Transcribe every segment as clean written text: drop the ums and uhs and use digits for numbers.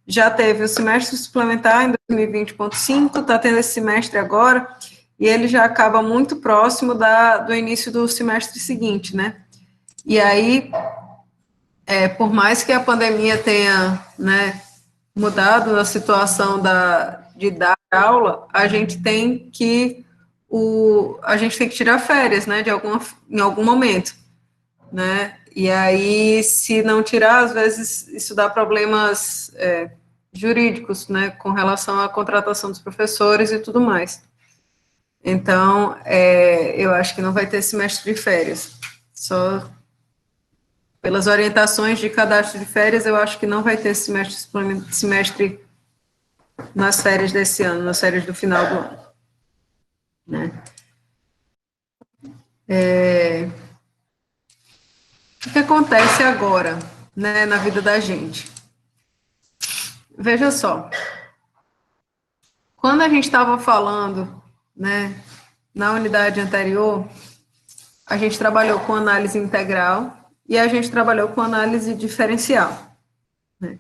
já teve o semestre suplementar em 2020.5, está tendo esse semestre agora, e ele já acaba muito próximo do início do semestre seguinte, né? E aí, por mais que a pandemia tenha, né, mudado a situação de dar aula, a gente tem que tirar férias, né, em algum momento, né? E aí, se não tirar, às vezes isso dá problemas jurídicos, né, com relação à contratação dos professores e tudo mais. Então, eu acho que não vai ter semestre de férias. Só pelas orientações de cadastro de férias, eu acho que não vai ter semestre nas férias desse ano, nas férias do final do ano, né? O que acontece agora, né, na vida da gente? Veja só, quando a gente estava falando, né, na unidade anterior, a gente trabalhou com análise integral e a gente trabalhou com análise diferencial, né?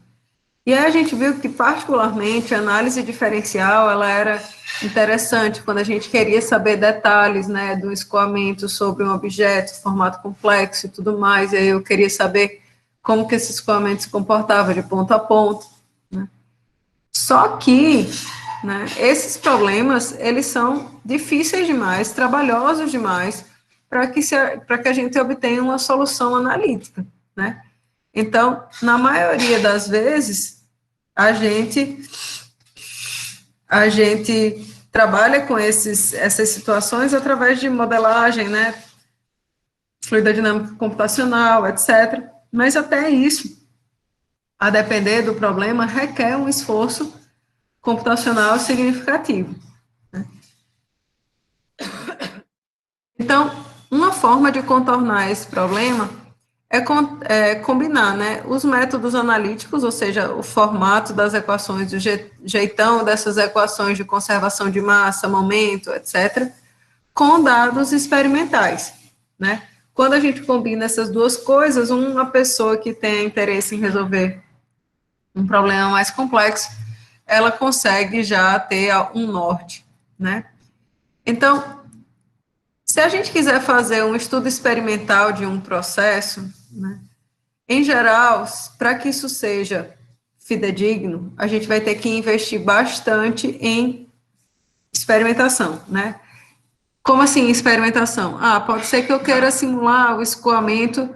E aí a gente viu que, particularmente, a análise diferencial, ela era interessante quando a gente queria saber detalhes, né, do escoamento sobre um objeto, formato complexo e tudo mais, e aí eu queria saber como que esse escoamento se comportava de ponto a ponto, né? Só que, né, esses problemas, eles são difíceis demais, trabalhosos demais, para que a gente obtenha uma solução analítica, né? Então, na maioria das vezes, a gente trabalha com essas situações através de modelagem, né, fluidodinâmica computacional, etc. Mas até isso, a depender do problema, requer um esforço computacional significativo. Então, uma forma de contornar esse problema é combinar, né, os métodos analíticos, ou seja, o formato das equações, o jeitão dessas equações de conservação de massa, momento, etc., com dados experimentais, né? Quando a gente combina essas duas coisas, uma pessoa que tem interesse em resolver um problema mais complexo, ela consegue já ter um norte, né? Então, se a gente quiser fazer um estudo experimental de um processo, né, em geral, para que isso seja fidedigno, a gente vai ter que investir bastante em experimentação, né? Como assim experimentação? Pode ser que eu queira simular o escoamento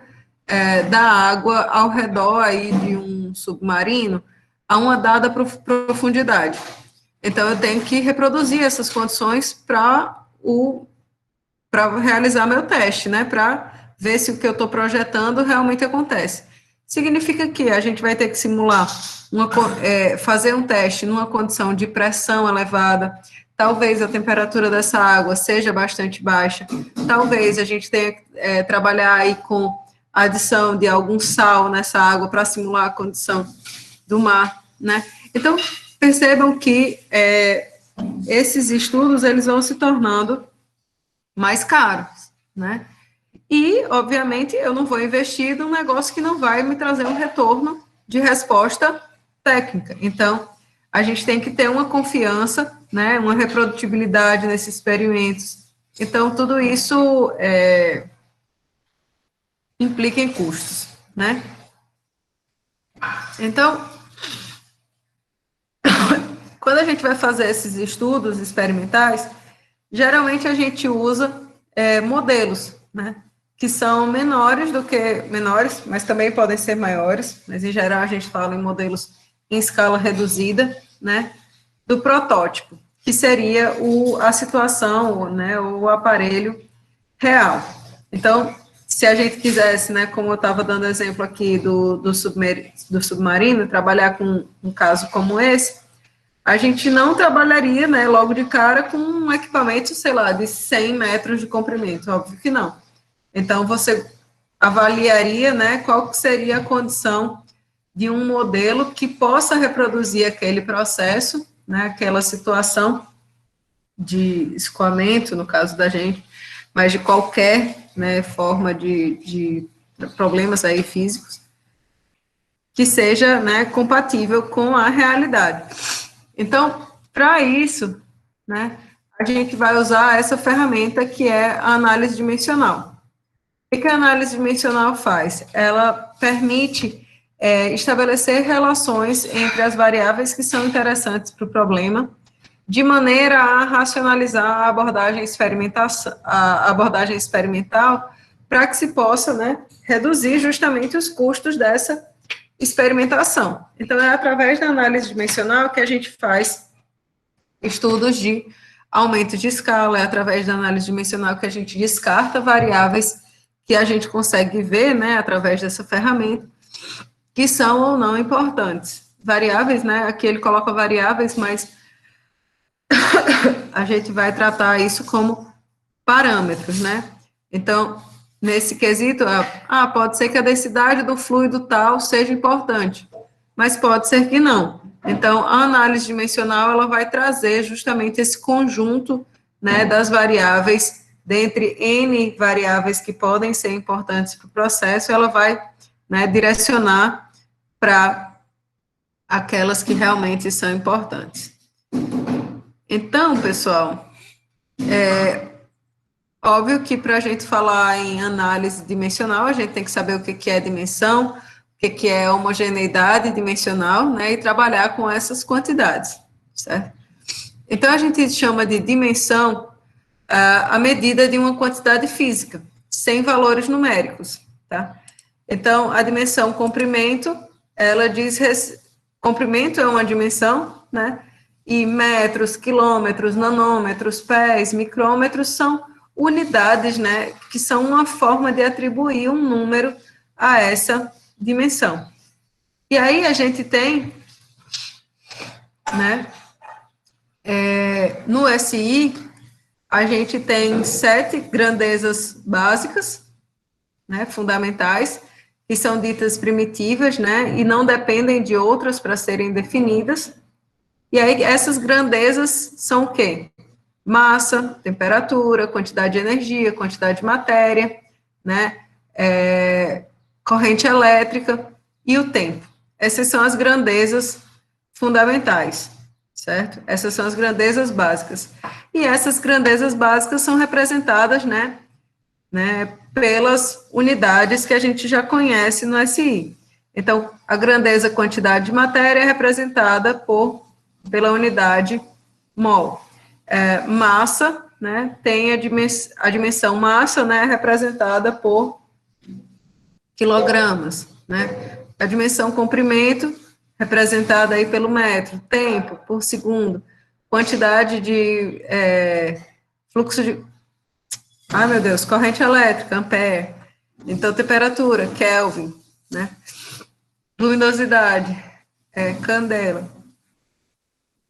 da água ao redor aí de um submarino a uma dada profundidade. Então, eu tenho que reproduzir essas condições para realizar meu teste, né? Para ver se o que eu estou projetando realmente acontece. Significa que a gente vai ter que simular, fazer um teste numa condição de pressão elevada, talvez a temperatura dessa água seja bastante baixa, talvez a gente tenha que trabalhar aí com a adição de algum sal nessa água para simular a condição do mar, né? Então, percebam que esses estudos, eles vão se tornando mais caros, né? E, obviamente, eu não vou investir num negócio que não vai me trazer um retorno de resposta técnica. Então, a gente tem que ter uma confiança, né, uma reprodutibilidade nesses experimentos. Então, tudo isso implica em custos, né? Então, quando a gente vai fazer esses estudos experimentais, geralmente a gente usa modelos, né, que são menores, mas também podem ser maiores, mas em geral a gente fala em modelos em escala reduzida, né, do protótipo, que seria a situação, né, o aparelho real. Então, se a gente quisesse, né, como eu estava dando exemplo aqui do submarino, trabalhar com um caso como esse, a gente não trabalharia, né, logo de cara com um equipamento, sei lá, de 100 metros de comprimento, óbvio que não. Então, você avaliaria, né, qual seria a condição de um modelo que possa reproduzir aquele processo, né, aquela situação de escoamento, no caso da gente, mas de qualquer, né, forma de problemas aí físicos, que seja, né, compatível com a realidade. Então, para isso, né, a gente vai usar essa ferramenta que é a análise dimensional. O que a análise dimensional faz? Ela permite estabelecer relações entre as variáveis que são interessantes para o problema, de maneira a racionalizar a abordagem experimental, para que se possa, né, reduzir justamente os custos dessa experimentação. Então, é através da análise dimensional que a gente faz estudos de aumento de escala, é através da análise dimensional que a gente descarta variáveis que a gente consegue ver, né, através dessa ferramenta, que são ou não importantes. Variáveis, né, aqui ele coloca variáveis, mas a gente vai tratar isso como parâmetros, né? Então, nesse quesito, pode ser que a densidade do fluido tal seja importante, mas pode ser que não. Então, a análise dimensional, ela vai trazer justamente esse conjunto, né, das variáveis, dentre N variáveis que podem ser importantes para o processo, ela vai, né, direcionar para aquelas que realmente são importantes. Então, pessoal, óbvio que para a gente falar em análise dimensional, a gente tem que saber o que é dimensão, o que é homogeneidade dimensional, né, e trabalhar com essas quantidades, certo? Então, a gente chama de dimensão a medida de uma quantidade física, sem valores numéricos, tá? Então, a dimensão comprimento, ela diz, comprimento é uma dimensão, né, e metros, quilômetros, nanômetros, pés, micrômetros são unidades, né, que são uma forma de atribuir um número a essa dimensão. E aí a gente tem, né, no SI, a gente tem 7 grandezas básicas, né, fundamentais, que são ditas primitivas, né, e não dependem de outras para serem definidas. E aí essas grandezas são o quê? Massa, temperatura, quantidade de energia, quantidade de matéria, né, corrente elétrica e o tempo. Essas são as grandezas fundamentais, certo? Essas são as grandezas básicas. E essas grandezas básicas são representadas, né, pelas unidades que a gente já conhece no SI. Então, a grandeza quantidade de matéria é representada pela unidade mol. Massa, né, tem a dimensão massa, né, representada por quilogramas, né. A dimensão comprimento, representada aí pelo metro. Tempo, por segundo. Quantidade de fluxo de... Ai, meu Deus, corrente elétrica, ampere. Então, temperatura, Kelvin, né. Luminosidade, candela.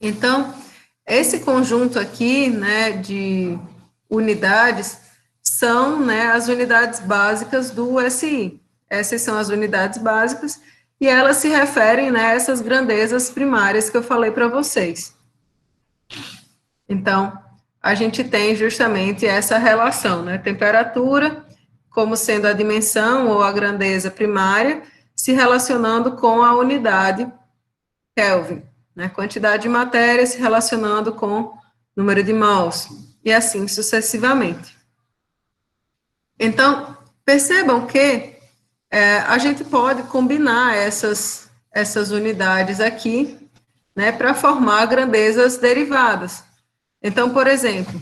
Então, esse conjunto aqui, né, de unidades, são, né, as unidades básicas do SI. Essas são as unidades básicas, e elas se referem, né, a essas grandezas primárias que eu falei para vocês. Então, a gente tem justamente essa relação, né, temperatura, como sendo a dimensão ou a grandeza primária, se relacionando com a unidade Kelvin, né, quantidade de matéria se relacionando com número de mols, e assim sucessivamente. Então, percebam que a gente pode combinar essas unidades aqui, né, para formar grandezas derivadas. Então, por exemplo,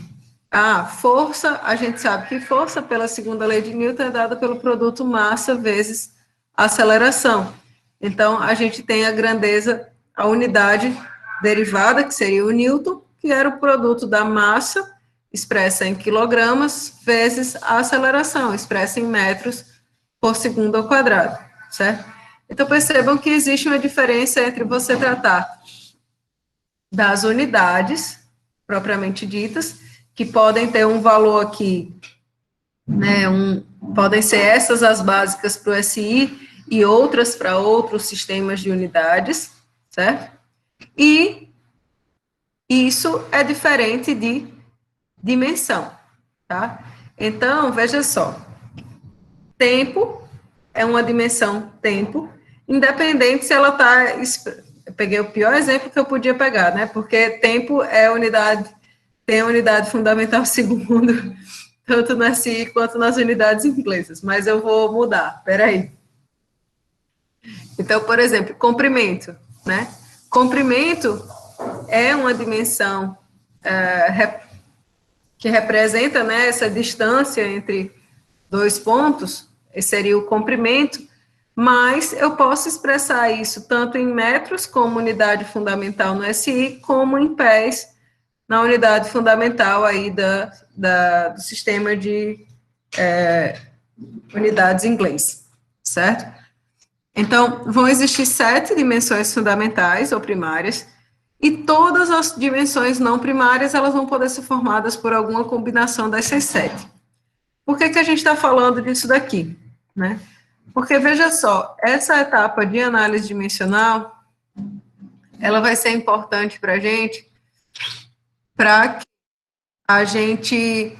a força, a gente sabe que força, pela segunda lei de Newton, é dada pelo produto massa vezes aceleração. Então, a gente tem a grandeza, a unidade derivada, que seria o Newton, que era o produto da massa, expressa em quilogramas, vezes a aceleração, expressa em metros por segundo ao quadrado, certo? Então, percebam que existe uma diferença entre você tratar das unidades, propriamente ditas, que podem ter um valor aqui, né, podem ser essas as básicas para o SI e outras para outros sistemas de unidades, certo? E isso é diferente de dimensão, tá? Então, veja só, tempo é uma dimensão tempo, independente se ela está... Eu peguei o pior exemplo que eu podia pegar, né? Porque tempo é unidade, tem a unidade fundamental segundo, tanto na SI quanto nas unidades inglesas, mas eu vou mudar, peraí. Então, por exemplo, comprimento, né? Comprimento é uma dimensão que representa, né, essa distância entre dois pontos, esse seria o comprimento, mas eu posso expressar isso tanto em metros, como unidade fundamental no SI, como em pés, na unidade fundamental aí do sistema de unidades em inglês, certo? Então, vão existir 7 dimensões fundamentais ou primárias, e todas as dimensões não primárias, elas vão poder ser formadas por alguma combinação dessas 7. Por que a gente está falando disso daqui, né? Porque, veja só, essa etapa de análise dimensional, ela vai ser importante para que a gente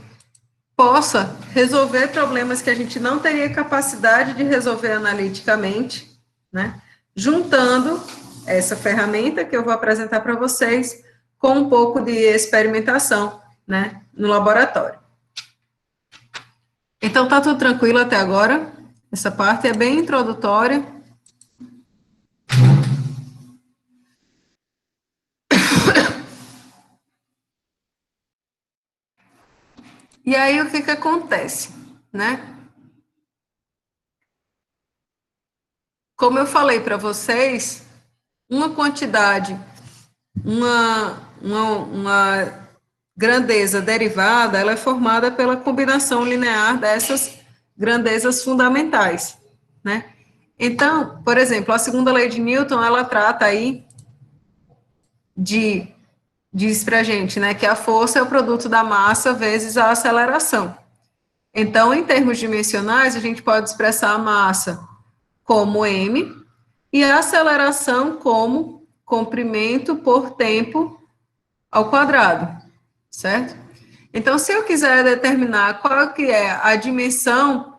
possa resolver problemas que a gente não teria capacidade de resolver analiticamente, né? Juntando essa ferramenta que eu vou apresentar para vocês com um pouco de experimentação, né, no laboratório. Então, tá tudo tranquilo até agora? Essa parte é bem introdutória. E aí, o que acontece, né? Como eu falei para vocês, uma quantidade, uma grandeza derivada, ela é formada pela combinação linear dessas grandezas fundamentais, né? Então, por exemplo, a segunda lei de Newton, ela trata aí diz pra gente, né, que a força é o produto da massa vezes a aceleração. Então, em termos dimensionais, a gente pode expressar a massa como m e a aceleração como comprimento por tempo ao quadrado, certo? Então, se eu quiser determinar qual que é a dimensão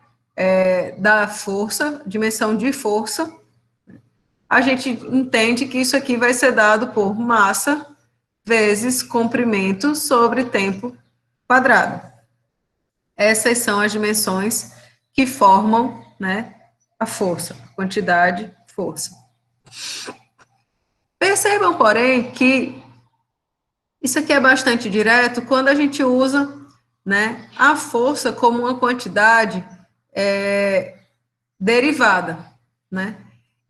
da força, dimensão de força, a gente entende que isso aqui vai ser dado por massa vezes comprimento sobre tempo quadrado. Essas são as dimensões que formam, né, a força, quantidade, força. Percebam, porém, que isso aqui é bastante direto quando a gente usa, né, a força como uma quantidade derivada, né?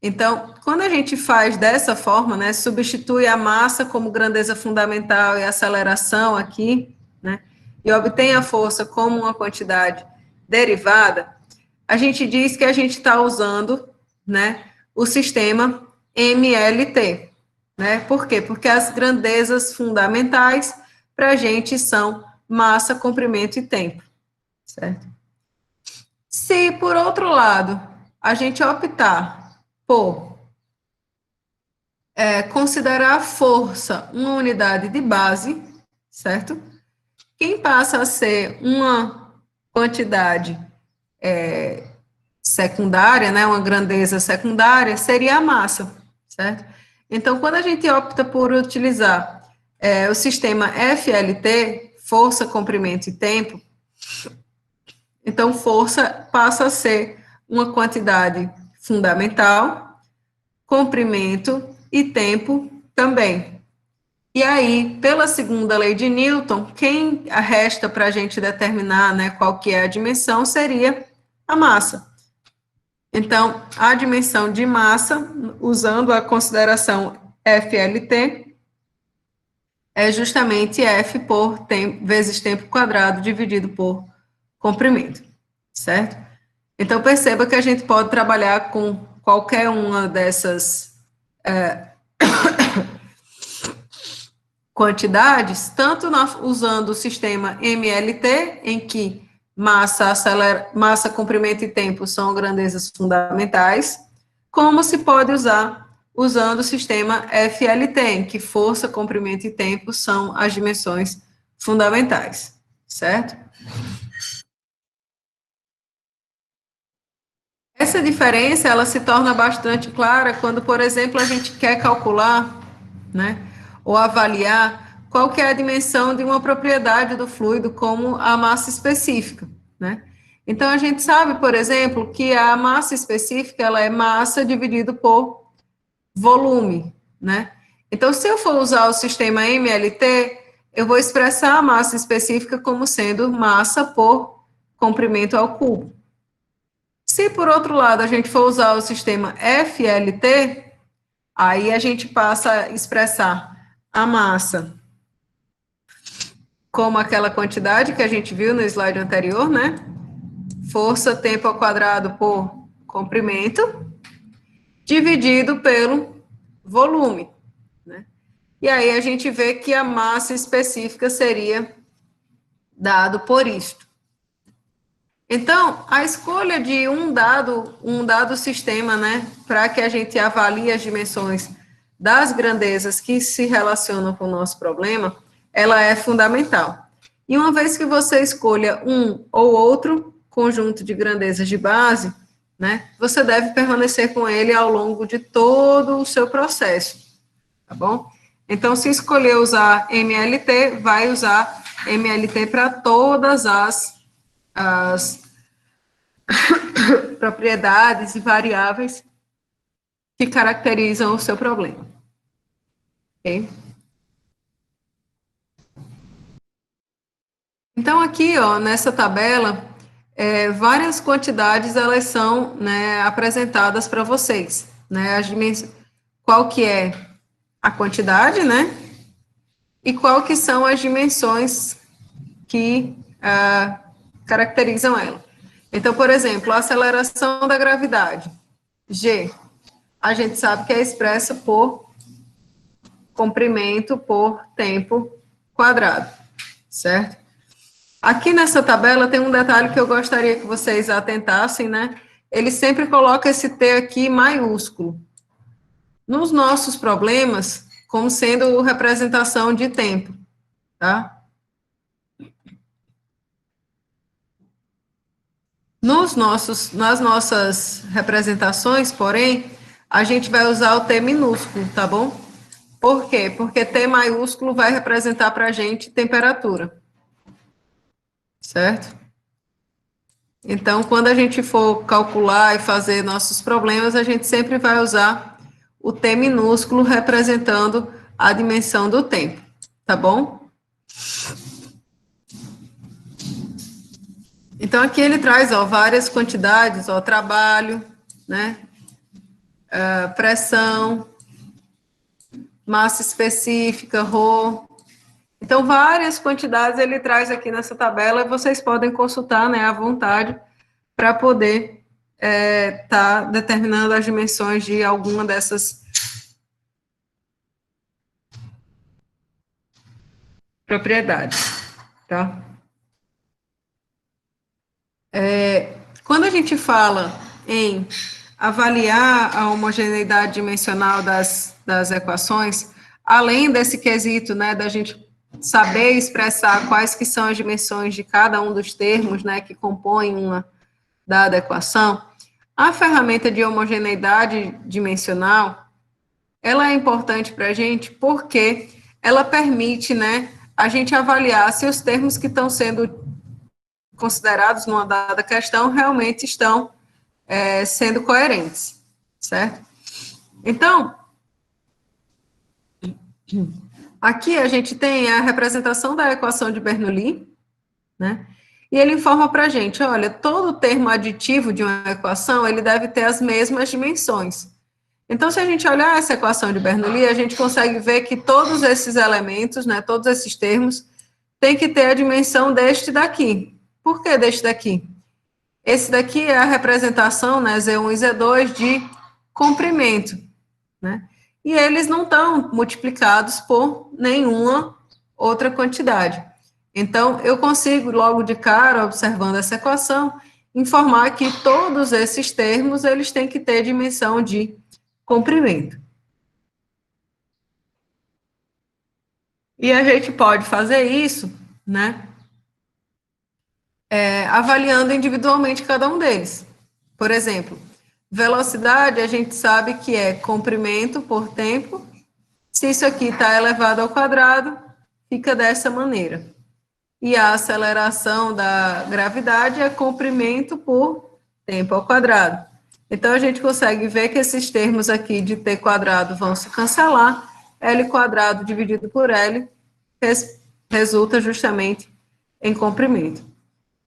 Então, quando a gente faz dessa forma, né, substitui a massa como grandeza fundamental e aceleração aqui, né, e obtém a força como uma quantidade derivada, a gente diz que a gente está usando, né, o sistema MLT, né? Por quê? Porque as grandezas fundamentais para a gente são massa, comprimento e tempo, certo? Se, por outro lado, a gente optar por considerar a força uma unidade de base, certo? Quem passa a ser uma quantidade secundária, né, uma grandeza secundária, seria a massa, certo? Então, quando a gente opta por utilizar o sistema FLT, força, comprimento e tempo, então força passa a ser uma quantidade fundamental, comprimento e tempo também. E aí, pela segunda lei de Newton, quem resta para a gente determinar, né, qual que é a dimensão seria a massa. Então, a dimensão de massa, usando a consideração FLT, é justamente F por tempo, vezes tempo quadrado dividido por comprimento, certo? Então, perceba que a gente pode trabalhar com qualquer uma dessas quantidades, tanto usando o sistema MLT, em que massa, comprimento e tempo são grandezas fundamentais, como se pode usar usando o sistema FLT, em que força, comprimento e tempo são as dimensões fundamentais, certo? Essa diferença, ela se torna bastante clara quando, por exemplo, a gente quer calcular, né, ou avaliar qual que é a dimensão de uma propriedade do fluido como a massa específica, né? Então, a gente sabe, por exemplo, que a massa específica, ela é massa dividido por volume, né? Então, se eu for usar o sistema MLT, eu vou expressar a massa específica como sendo massa por comprimento ao cubo. Se, por outro lado, a gente for usar o sistema FLT, aí a gente passa a expressar a massa como aquela quantidade que a gente viu no slide anterior, né? Força tempo ao quadrado por comprimento, dividido pelo volume, né? E aí a gente vê que a massa específica seria dado por isto. Então, a escolha de um dado sistema, né, para que a gente avalie as dimensões das grandezas que se relacionam com o nosso problema, ela é fundamental. E uma vez que você escolha um ou outro conjunto de grandezas de base, né, você deve permanecer com ele ao longo de todo o seu processo, tá bom? Então, se escolher usar MLT, vai usar MLT para todas as propriedades e variáveis que caracterizam o seu problema. Ok? Então, aqui, ó, nessa tabela, várias quantidades, elas são, né, apresentadas para vocês, né, qual que é a quantidade, né, e qual que são as dimensões que caracterizam ela. Então, por exemplo, a aceleração da gravidade, G, a gente sabe que é expressa por comprimento por tempo quadrado, certo? Aqui nessa tabela tem um detalhe que eu gostaria que vocês atentassem, né? Ele sempre coloca esse T aqui maiúsculo. Nos nossos problemas, como sendo representação de tempo, tá? Nas nossas representações, porém, a gente vai usar o T minúsculo, tá bom? Por quê? Porque T maiúsculo vai representar para a gente temperatura, certo? Então, quando a gente for calcular e fazer nossos problemas, a gente sempre vai usar o T minúsculo representando a dimensão do tempo, tá bom? Então, aqui ele traz, ó, várias quantidades, ó, trabalho, né, pressão, massa específica, ρ. Então, várias quantidades ele traz aqui nessa tabela, e vocês podem consultar, né, à vontade, para poder tá determinando as dimensões de alguma dessas propriedades, tá? Quando a gente fala em avaliar a homogeneidade dimensional das equações, além desse quesito, né, da gente saber expressar quais que são as dimensões de cada um dos termos, né, que compõem uma dada equação, a ferramenta de homogeneidade dimensional, ela é importante para a gente porque ela permite, né, a gente avaliar se os termos que estão sendo considerados numa dada questão realmente estão sendo coerentes, certo? Então, aqui a gente tem a representação da equação de Bernoulli, né? E ele informa para a gente, olha, todo termo aditivo de uma equação, ele deve ter as mesmas dimensões. Então, se a gente olhar essa equação de Bernoulli, a gente consegue ver que todos esses elementos, né, todos esses termos, têm que ter a dimensão deste daqui. Por que deste daqui? Esse daqui é a representação, né, Z1 e Z2, de comprimento, né? E eles não estão multiplicados por nenhuma outra quantidade. Então, eu consigo, logo de cara, observando essa equação, informar que todos esses termos, eles têm que ter dimensão de comprimento. E a gente pode fazer isso, né, avaliando individualmente cada um deles. Por exemplo, velocidade a gente sabe que é comprimento por tempo. Se isso aqui está elevado ao quadrado, fica dessa maneira. E a aceleração da gravidade é comprimento por tempo ao quadrado. Então, a gente consegue ver que esses termos aqui de t quadrado vão se cancelar, L quadrado dividido por L resulta justamente em comprimento.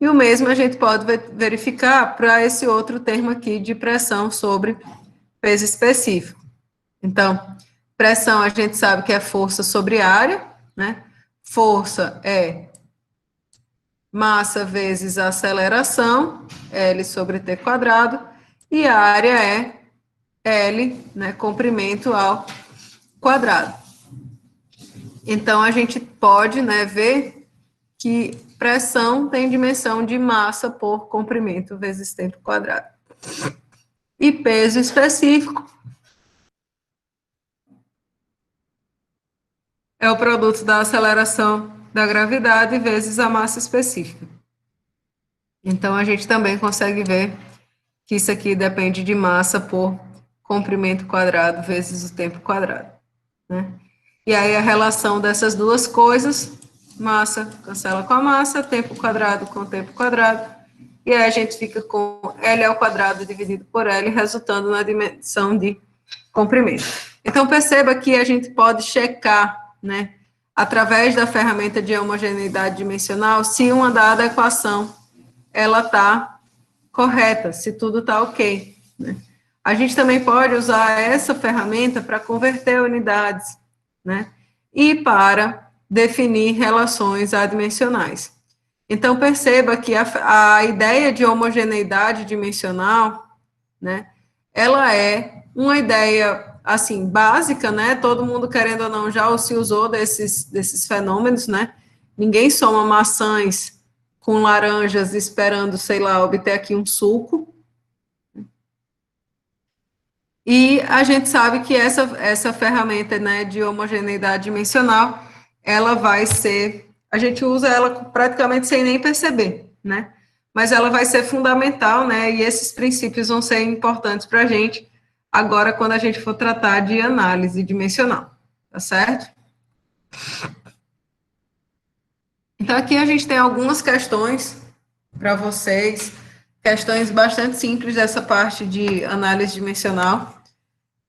E o mesmo a gente pode verificar para esse outro termo aqui de pressão sobre peso específico. Então, pressão a gente sabe que é força sobre área, né? Força é massa vezes a aceleração, L sobre T quadrado, e a área é L, né, comprimento ao quadrado. Então, a gente pode, né, ver que pressão tem dimensão de massa por comprimento vezes tempo quadrado. E peso específico é o produto da aceleração da gravidade vezes a massa específica. Então, a gente também consegue ver que isso aqui depende de massa por comprimento quadrado vezes o tempo quadrado, né? E aí, a relação dessas duas coisas, massa cancela com a massa, tempo quadrado com tempo quadrado, e aí a gente fica com L ao quadrado dividido por L, resultando na dimensão de comprimento. Então, perceba que a gente pode checar, né, através da ferramenta de homogeneidade dimensional, se uma dada equação, ela está correta, se tudo está ok, né? A gente também pode usar essa ferramenta para converter unidades, né, e para definir relações adimensionais. Então, perceba que a ideia de homogeneidade dimensional, né, ela é uma ideia, assim, básica, né, todo mundo, querendo ou não, já se usou desses fenômenos, né, ninguém soma maçãs com laranjas esperando, sei lá, obter aqui um suco. E a gente sabe que essa ferramenta, né, de homogeneidade dimensional, ela vai ser, a gente usa ela praticamente sem nem perceber, né? Mas ela vai ser fundamental, né? E esses princípios vão ser importantes para a gente agora quando a gente for tratar de análise dimensional, tá certo? Então, aqui a gente tem algumas questões para vocês, questões bastante simples dessa parte de análise dimensional,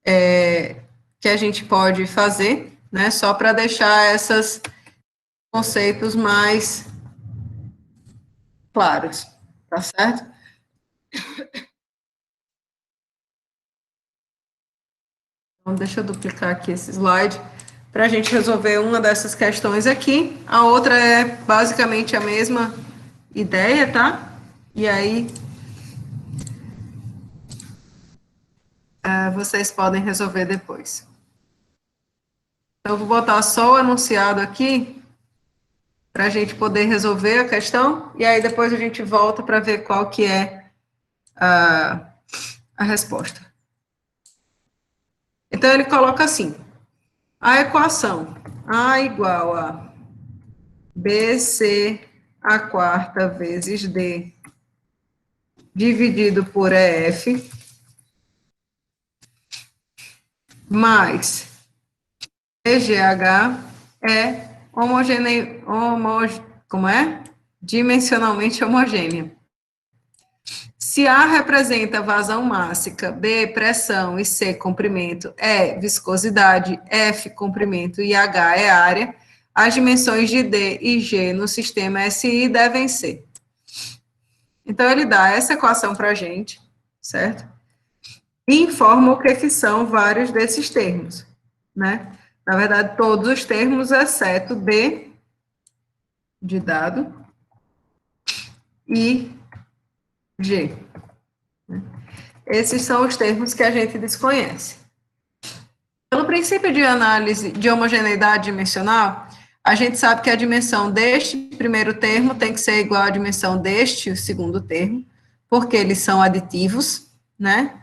que a gente pode fazer, né, só para deixar esses conceitos mais claros, tá certo? Então, deixa eu duplicar aqui esse slide para a gente resolver uma dessas questões aqui. A outra é basicamente a mesma ideia, tá? E aí, vocês podem resolver depois. Então, eu vou botar só o enunciado aqui para a gente poder resolver a questão, e aí depois a gente volta para ver qual que é a resposta. Então, ele coloca assim, a equação A igual a BC a quarta vezes D dividido por EF mais EGH é dimensionalmente homogênea. Se A representa vazão mássica, B pressão e C comprimento, E viscosidade, F comprimento e H é área, as dimensões de D e G no sistema SI devem ser. Então, ele dá essa equação para a gente, certo? E informa o que são vários desses termos, né? Na verdade, todos os termos, exceto D de dado e G. Esses são os termos que a gente desconhece. Pelo princípio de análise de homogeneidade dimensional, a gente sabe que a dimensão deste primeiro termo tem que ser igual à dimensão deste segundo termo, porque eles são aditivos, né?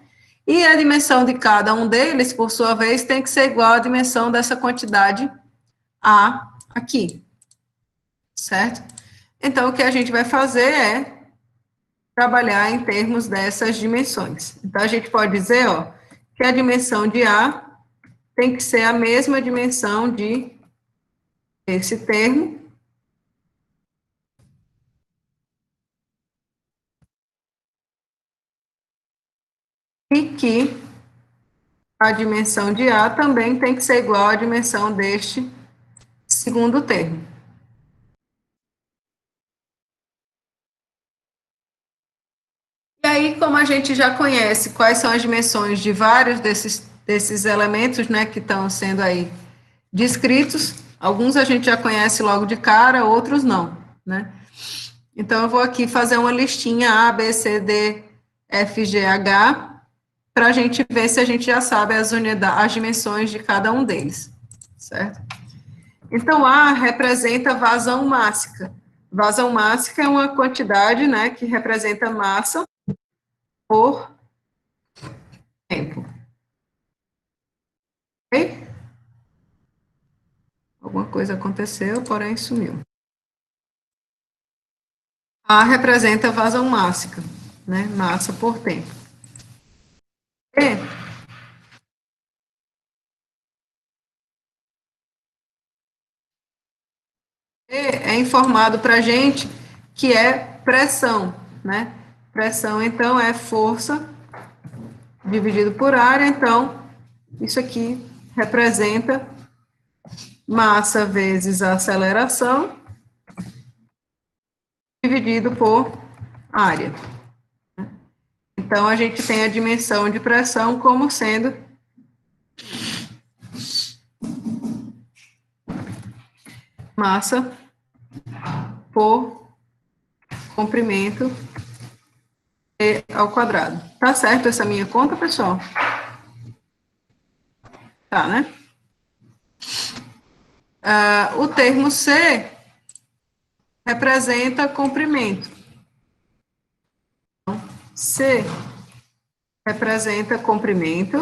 E a dimensão de cada um deles, por sua vez, tem que ser igual à dimensão dessa quantidade A aqui, certo? Então, o que a gente vai fazer é trabalhar em termos dessas dimensões. Então, a gente pode dizer, ó, que a dimensão de A tem que ser a mesma dimensão de esse termo e que a dimensão de A também tem que ser igual à dimensão deste segundo termo. E aí, como a gente já conhece quais são as dimensões de vários desses elementos, né, que estão sendo aí descritos, alguns a gente já conhece logo de cara, outros não, né? Então, eu vou aqui fazer uma listinha A, B, C, D, F, G, H, para a gente ver se a gente já sabe as unidades, as dimensões de cada um deles, certo? Então, A representa vazão mássica. Vazão mássica é uma quantidade, né, que representa massa por tempo. Ok? Alguma coisa aconteceu, porém sumiu. A representa vazão mássica, né, massa por tempo. E é informado para a gente que é pressão, né? Pressão, então, é força dividido por área, então, isso aqui representa massa vezes a aceleração dividido por área. Então, a gente tem a dimensão de pressão como sendo massa por comprimento e ao quadrado. Tá certo essa minha conta, pessoal? Tá, né? O termo C representa comprimento. C representa comprimento.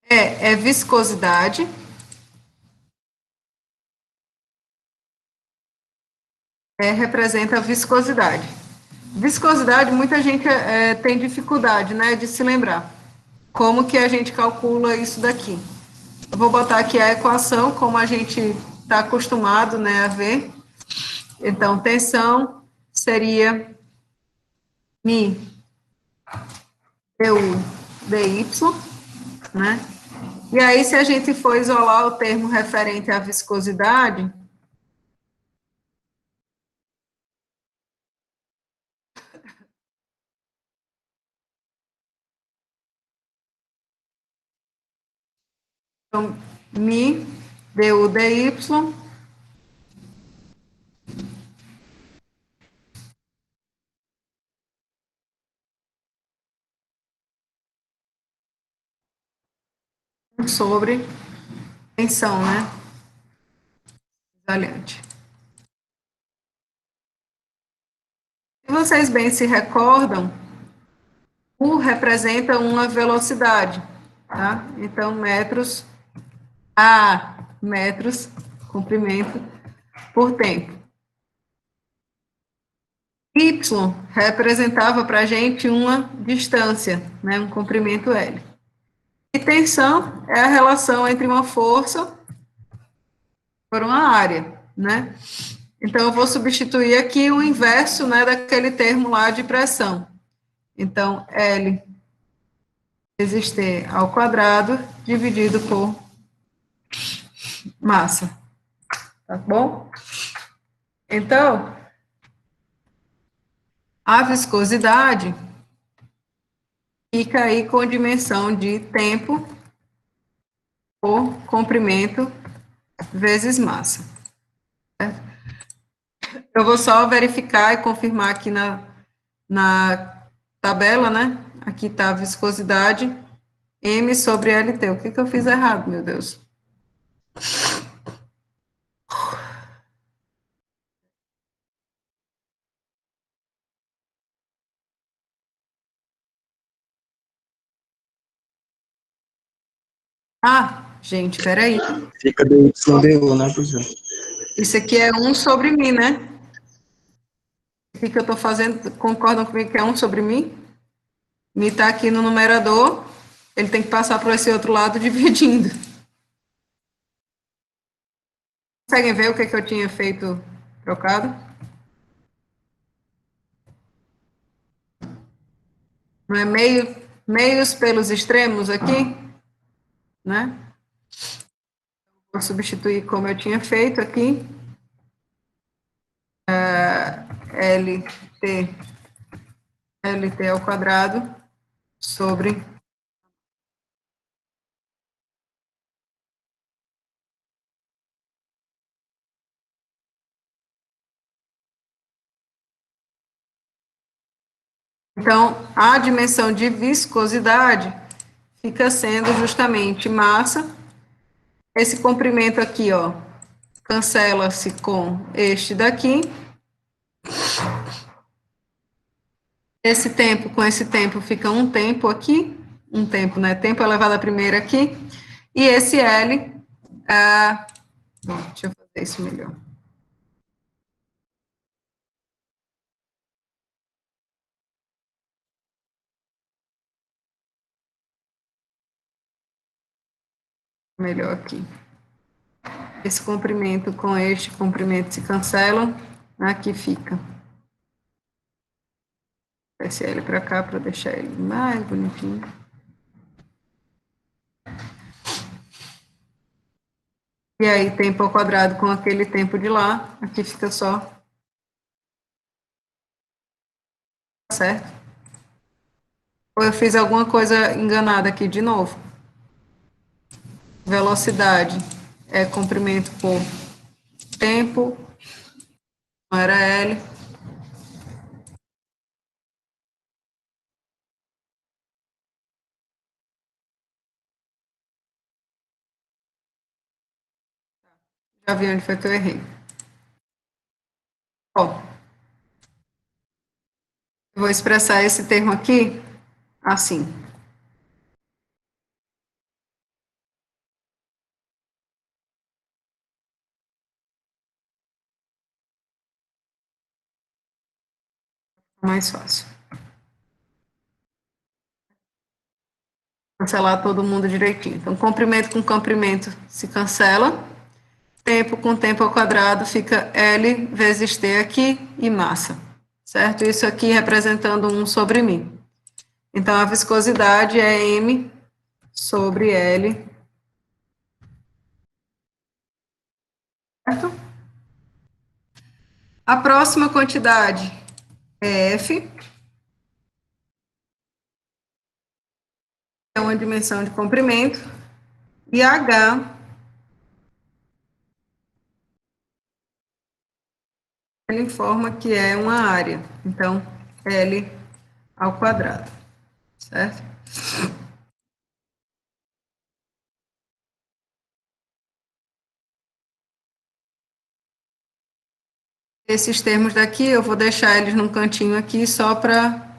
É viscosidade. Representa viscosidade. Viscosidade, muita gente tem dificuldade, né, de se lembrar. Como que a gente calcula isso daqui? Eu vou botar aqui a equação, como a gente está acostumado, né, a ver. Então, tensão seria mi du dy, né? E aí, se a gente for isolar o termo referente à viscosidade, então, mi du dy sobre tensão, né? Isolante. Se vocês bem se recordam, U representa uma velocidade, tá? Então, metros a metros, comprimento, por tempo. Y representava para a gente uma distância, né? Um comprimento L. E tensão é a relação entre uma força por uma área, né? Então, eu vou substituir aqui o inverso, né, daquele termo lá de pressão. Então, L vezes T ao quadrado, dividido por massa. Tá bom? Então, a viscosidade fica aí com dimensão de tempo por comprimento vezes massa. Eu vou só verificar e confirmar aqui na tabela, né? Aqui está a viscosidade M sobre LT. O que que eu fiz errado, meu Deus? Ah, Gente, peraí. Fica dy dy, né, professor? Isso aqui é 1 sobre mim, né? O que eu estou fazendo? Concordam comigo que é 1 sobre mim? Mi está aqui no numerador, ele tem que passar para esse outro lado dividindo. Conseguem ver o que eu tinha feito trocado? Não é meios pelos extremos aqui? Né? Vou substituir como eu tinha feito aqui. LT ao quadrado sobre... Então, a dimensão de viscosidade fica sendo justamente massa. Esse comprimento aqui, ó, cancela-se com este daqui. Esse tempo com esse tempo fica um tempo aqui, um tempo, né? Tempo elevado à primeira aqui. E esse L, deixa eu fazer isso melhor. Melhor aqui. Esse comprimento com este comprimento se cancelam, aqui fica. Esse L para cá para deixar ele mais bonitinho. E aí, tempo ao quadrado com aquele tempo de lá, aqui fica só. Certo? Ou eu fiz alguma coisa enganada aqui de novo? Velocidade é comprimento por tempo, não era L. Já vi onde foi que eu errei. Ó, eu vou expressar esse termo aqui assim. Mais fácil. Cancelar todo mundo direitinho. Então, comprimento com comprimento se cancela. Tempo com tempo ao quadrado fica L vezes T aqui e massa. Certo? Isso aqui representando 1 sobre mim. Então, a viscosidade é M sobre L. Certo? A próxima quantidade é F. É uma dimensão de comprimento. E H ele informa que é uma área. Então, L ao quadrado. Certo? Esses termos daqui, eu vou deixar eles num cantinho aqui só para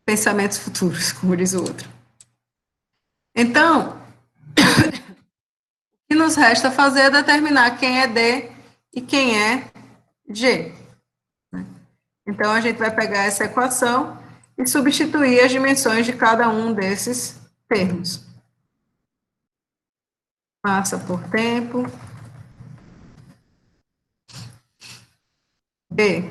pensamentos futuros, como diz o outro. Então, o que nos resta fazer é determinar quem é D e quem é G. Então, a gente vai pegar essa equação e substituir as dimensões de cada um desses termos. Massa por tempo. B.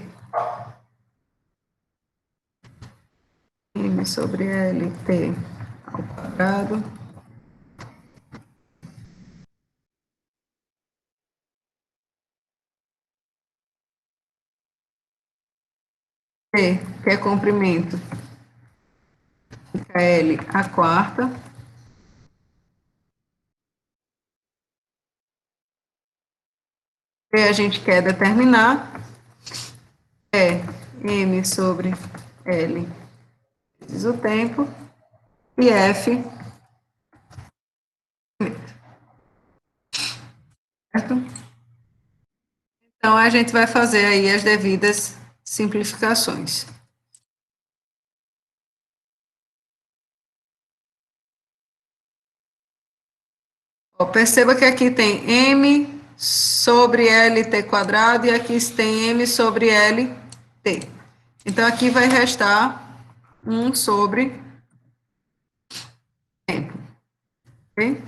M sobre LT ao quadrado. T, que é comprimento, fica L a quarta. P a gente quer determinar é M sobre L vezes o tempo e F, certo? Então, a gente vai fazer aí as devidas simplificações. Ó, perceba que aqui tem M sobre LT quadrado e aqui tem M sobre LT. Então, aqui vai restar 1 sobre tempo. Ok?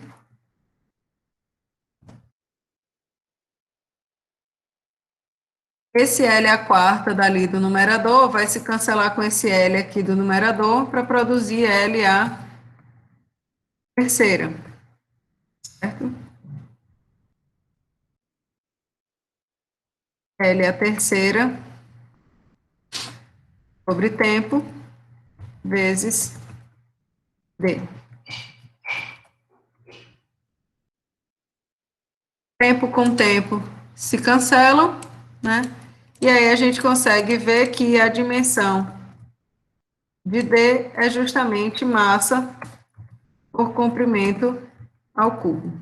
Esse L a quarta dali do numerador vai se cancelar com esse L aqui do numerador para produzir L a terceira. Certo? L a terceira sobre tempo vezes D. Tempo com tempo se cancelam, né? E aí a gente consegue ver que a dimensão de D é justamente massa por comprimento ao cubo.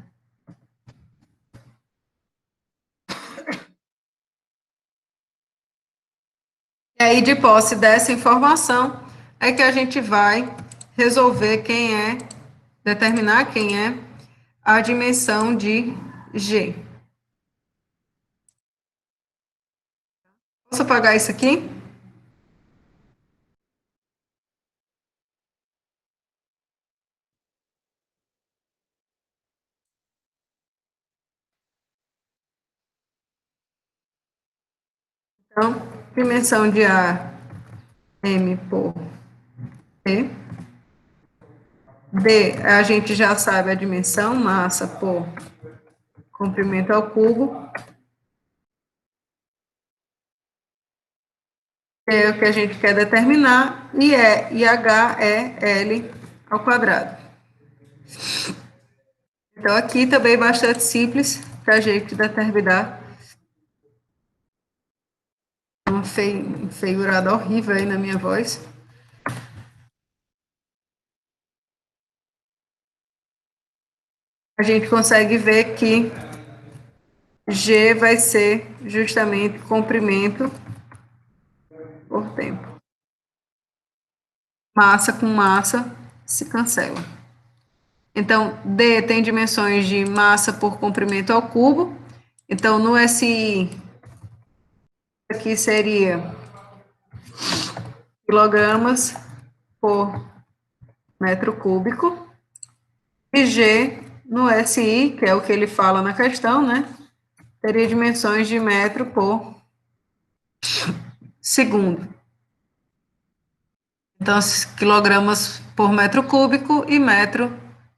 E aí, de posse dessa informação, é que a gente vai resolver determinar quem é a dimensão de G. Posso apagar isso aqui? Então, dimensão de A, M por T. D, a gente já sabe a dimensão, massa por comprimento ao cubo. É o que a gente quer determinar, e H é L ao quadrado. Então, aqui também bastante simples para a gente determinar. Uma feiurada horrível aí na minha voz. A gente consegue ver que G vai ser justamente comprimento por tempo. Massa com massa se cancela. Então, D tem dimensões de massa por comprimento ao cubo. Então, no SI, aqui seria quilogramas por metro cúbico. E G, no SI, que é o que ele fala na questão, né? Teria dimensões de metro por segundo. Então, quilogramas por metro cúbico e metro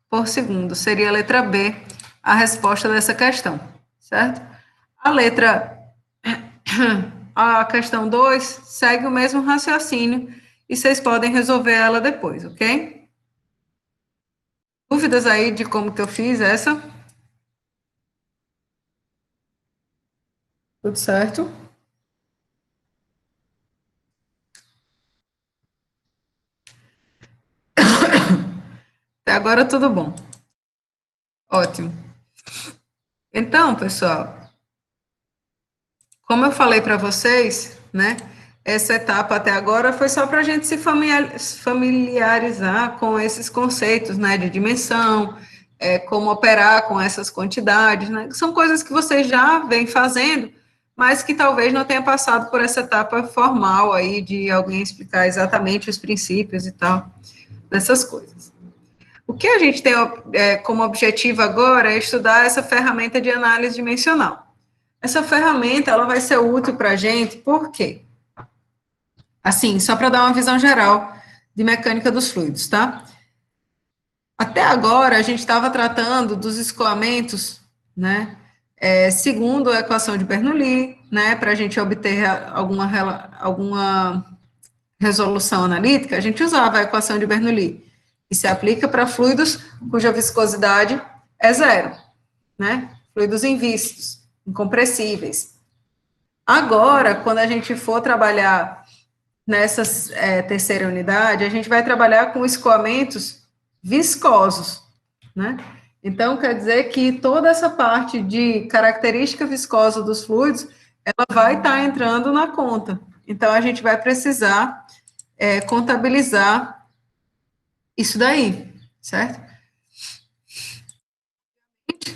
por segundo. Seria a letra B, a resposta dessa questão, certo? A questão 2 segue o mesmo raciocínio e vocês podem resolver ela depois, ok? Dúvidas aí de como que eu fiz essa? Tudo certo? Até agora tudo bom. Ótimo. Então, pessoal, como eu falei para vocês, né? Essa etapa até agora foi só para a gente se familiarizar com esses conceitos, né? De dimensão, como operar com essas quantidades, né? São coisas que vocês já vêm fazendo, mas que talvez não tenha passado por essa etapa formal aí de alguém explicar exatamente os princípios e tal, dessas coisas. O que a gente tem como objetivo agora é estudar essa ferramenta de análise dimensional. Essa ferramenta, ela vai ser útil para a gente, por quê? Assim, só para dar uma visão geral de mecânica dos fluidos, tá? Até agora, a gente estava tratando dos escoamentos, né? Segundo a equação de Bernoulli, né? Para a gente obter alguma resolução analítica, a gente usava a equação de Bernoulli, que se aplica para fluidos cuja viscosidade é zero, né? Fluidos invistos, incompressíveis. Agora, quando a gente for trabalhar nessa terceira unidade, a gente vai trabalhar com escoamentos viscosos, né? Então, quer dizer que toda essa parte de característica viscosa dos fluidos, ela vai estar entrando na conta. Então, a gente vai precisar contabilizar isso daí, certo?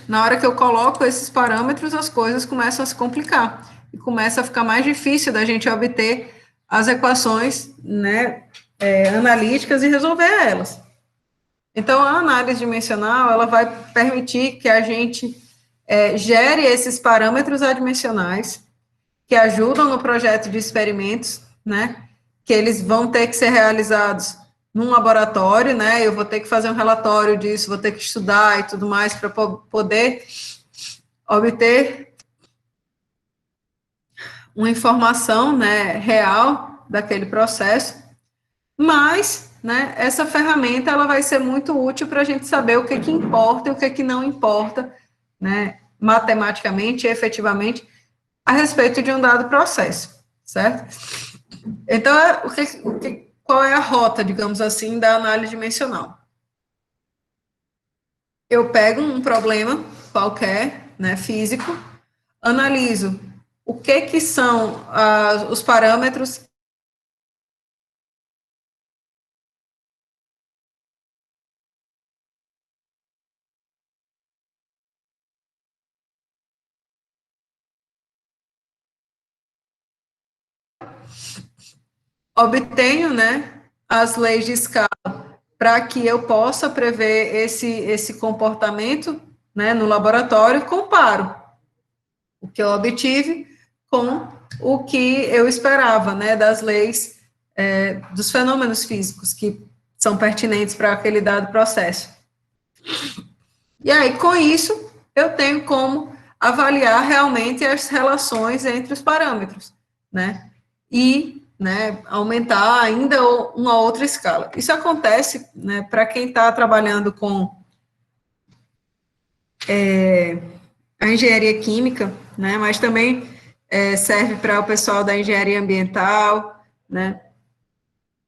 na hora que eu coloco esses parâmetros, as coisas começam a se complicar, e começa a ficar mais difícil da gente obter as equações, né, analíticas e resolver elas. Então, a análise dimensional, ela vai permitir que a gente gere esses parâmetros adimensionais, que ajudam no projeto de experimentos, né, que eles vão ter que ser realizados num laboratório, né, eu vou ter que fazer um relatório disso, vou ter que estudar e tudo mais para poder obter uma informação, né, real daquele processo, mas, né, essa ferramenta, ela vai ser muito útil para a gente saber o que importa e o que não importa, né, matematicamente e efetivamente, a respeito de um dado processo, certo? Então, qual é a rota, digamos assim, da análise dimensional? Eu pego um problema qualquer, né, físico, analiso o que são os parâmetros obtenho, né, as leis de escala para que eu possa prever esse comportamento, né, no laboratório, comparo o que eu obtive com o que eu esperava, né, das leis dos fenômenos físicos que são pertinentes para aquele dado processo. E aí, com isso, eu tenho como avaliar realmente as relações entre os parâmetros, né, e, né, aumentar ainda uma outra escala. Isso acontece, né, para quem está trabalhando com a engenharia química, né, mas também serve para o pessoal da engenharia ambiental, né.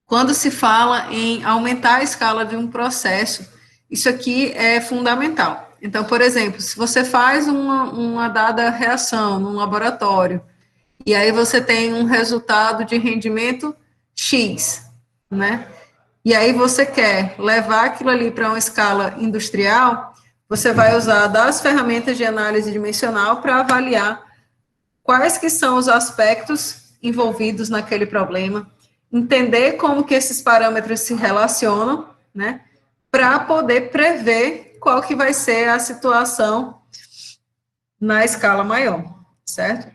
Quando se fala em aumentar a escala de um processo, isso aqui é fundamental. Então, por exemplo, se você faz uma dada reação num laboratório, e aí você tem um resultado de rendimento X, né? E aí você quer levar aquilo ali para uma escala industrial, você vai usar das ferramentas de análise dimensional para avaliar quais que são os aspectos envolvidos naquele problema, entender como que esses parâmetros se relacionam, né, para poder prever qual que vai ser a situação na escala maior, certo?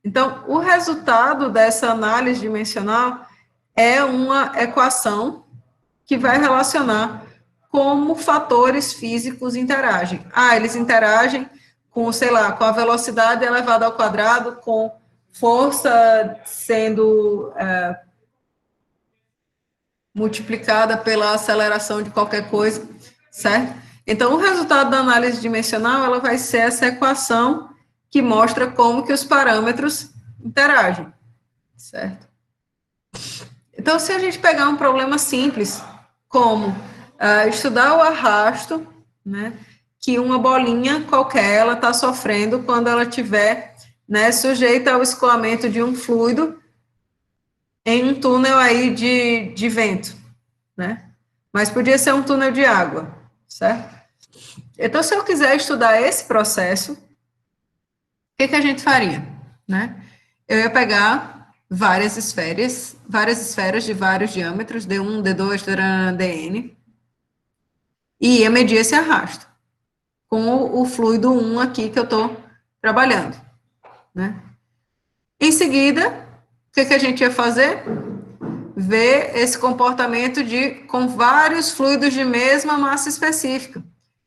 Então, o resultado dessa análise dimensional é uma equação que vai relacionar como fatores físicos interagem. Eles interagem com, sei lá, com a velocidade elevada ao quadrado, com força sendo multiplicada pela aceleração de qualquer coisa, certo? Então, o resultado da análise dimensional, ela vai ser essa equação que mostra como que os parâmetros interagem, certo? Então, se a gente pegar um problema simples, como estudar o arrasto, né, que uma bolinha qualquer ela está sofrendo quando ela estiver, né, sujeita ao escoamento de um fluido em um túnel aí de vento, né? Mas podia ser um túnel de água, certo? Então, se eu quiser estudar esse processo, o que a gente faria, né? Eu ia pegar várias esferas de vários diâmetros, D1, D2, dn, e ia medir esse arrasto com o fluido 1 aqui que eu estou trabalhando, né? Em seguida, o que a gente ia fazer? Ver esse comportamento com vários fluidos de mesma massa específica.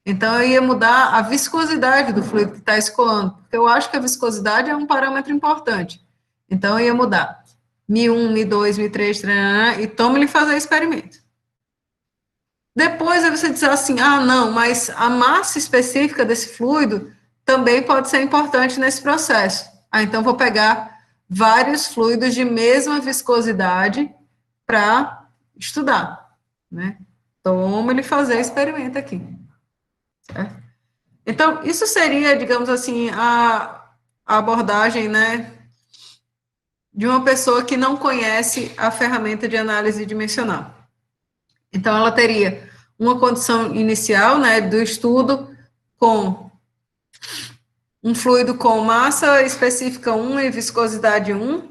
Então, eu ia mudar a viscosidade do fluido que está escoando, porque eu acho que a viscosidade é um parâmetro importante. Então, eu ia mudar Mi1, Mi2, Mi3, e toma-lhe fazer experimento. Depois, você diz assim, não, mas a massa específica desse fluido também pode ser importante nesse processo. Então, vou pegar vários fluidos de mesma viscosidade para estudar, né? Toma-lhe fazer experimento aqui. Certo? Então, isso seria, digamos assim, a abordagem, né, de uma pessoa que não conhece a ferramenta de análise dimensional. Então, ela teria uma condição inicial, né, do estudo, com um fluido com massa específica 1 e viscosidade 1,